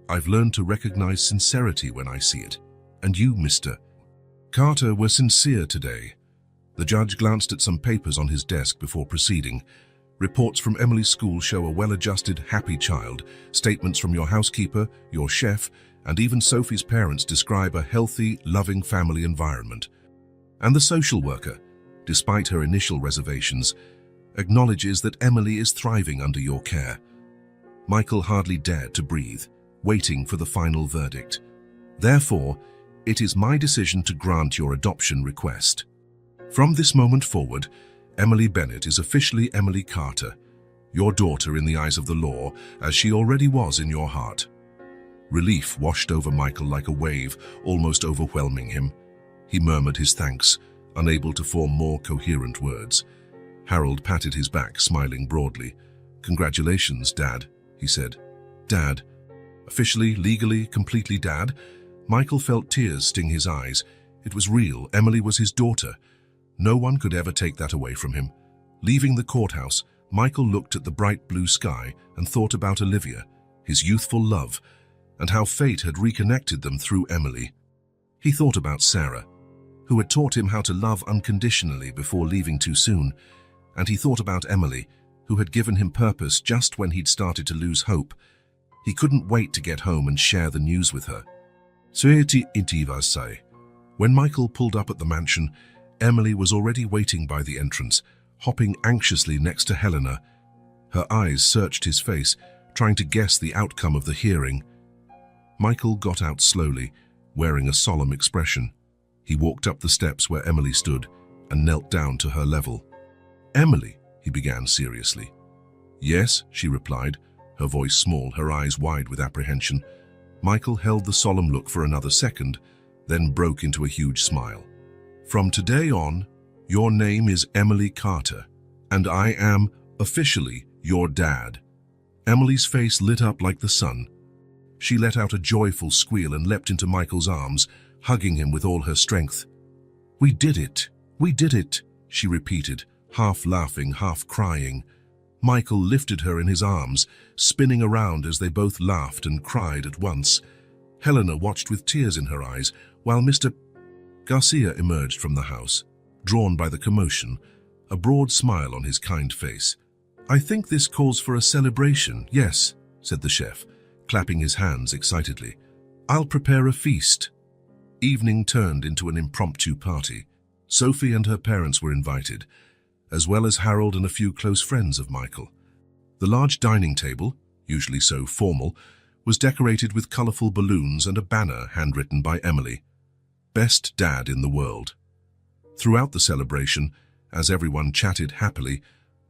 I've learned to recognize sincerity when I see it. And you, Mr. Carter, were sincere today. The judge glanced at some papers on his desk before proceeding. Reports from Emily's school show a well-adjusted, happy child. Statements from your housekeeper, your chef, and even Sophie's parents describe a healthy, loving family environment. And the social worker, despite her initial reservations, acknowledges that Emily is thriving under your care. Michael hardly dared to breathe, waiting for the final verdict. Therefore, it is my decision to grant your adoption request. From this moment forward, Emily Bennett is officially Emily Carter, your daughter in the eyes of the law, as she already was in your heart. Relief washed over Michael like a wave, almost overwhelming him. He murmured his thanks, unable to form more coherent words. Harold patted his back, smiling broadly. Congratulations, Dad, he said. Dad. Officially, legally, completely Dad? Michael felt tears sting his eyes. It was real. Emily was his daughter. No one could ever take that away from him. Leaving the courthouse, Michael looked at the bright blue sky and thought about Olivia, his youthful love, and how fate had reconnected them through Emily. He thought about Sarah, who had taught him how to love unconditionally before leaving too soon, and he thought about Emily, who had given him purpose just when he'd started to lose hope. He couldn't wait to get home and share the news with her. When Michael pulled up at the mansion, Emily was already waiting by the entrance, hopping anxiously next to Helena. Her eyes searched his face, trying to guess the outcome of the hearing. Michael got out slowly, wearing a solemn expression. He walked up the steps where Emily stood and knelt down to her level. Emily, he began seriously. Yes, she replied, her voice small, her eyes wide with apprehension. Michael held the solemn look for another second, then broke into a huge smile. From today on, your name is Emily Carter, and I am, officially, your dad. Emily's face lit up like the sun. She let out a joyful squeal and leapt into Michael's arms, hugging him with all her strength. We did it, she repeated, half laughing, half crying. Michael lifted her in his arms, spinning around as they both laughed and cried at once. Helena watched with tears in her eyes, while Mr. Garcia emerged from the house, drawn by the commotion, a broad smile on his kind face. I think this calls for a celebration, yes, said the chef, clapping his hands excitedly. I'll prepare a feast. Evening turned into an impromptu party. Sophie and her parents were invited, as well as Harold and a few close friends of Michael. The large dining table, usually so formal, was decorated with colorful balloons and a banner handwritten by Emily. Best dad in the world. Throughout the celebration, as everyone chatted happily,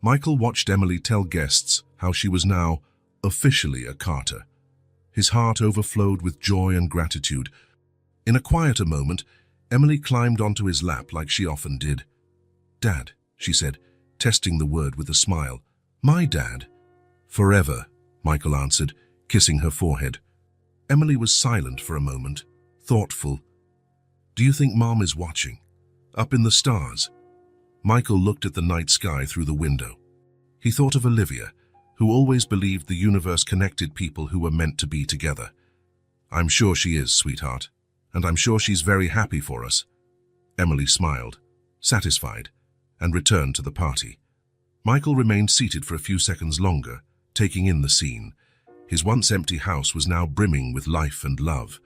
Michael watched Emily tell guests how she was now officially a Carter. His heart overflowed with joy and gratitude. In a quieter moment, Emily climbed onto his lap like she often did. Dad, she said, testing the word with a smile. My dad. Forever, Michael answered, kissing her forehead. Emily was silent for a moment, thoughtful. Do you think Mom is watching? Up in the stars? Michael looked at the night sky through the window. He thought of Olivia, who always believed the universe connected people who were meant to be together. I'm sure she is, sweetheart, and I'm sure she's very happy for us. Emily smiled, satisfied, and returned to the party. Michael remained seated for a few seconds longer, taking in the scene. His once empty house was now brimming with life and love.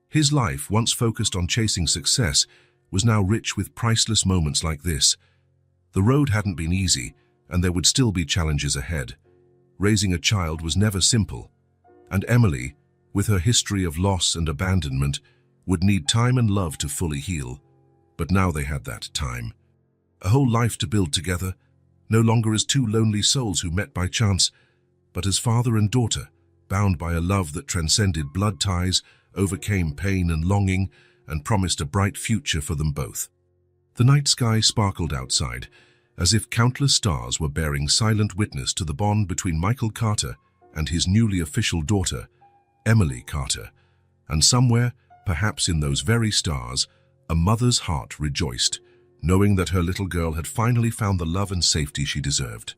His life, once focused on chasing success, was now rich with priceless moments like this. The road hadn't been easy, and there would still be challenges ahead. Raising a child was never simple, and Emily, with her history of loss and abandonment, would need time and love to fully heal. But now they had that time. A whole life to build together, no longer as two lonely souls who met by chance, but as father and daughter, bound by a love that transcended blood ties, overcame pain and longing, and promised a bright future for them both. The night sky sparkled outside, as if countless stars were bearing silent witness to the bond between Michael Carter and his newly official daughter, Emily Carter, And somewhere, perhaps in those very stars, a mother's heart rejoiced, knowing that her little girl had finally found the love and safety she deserved.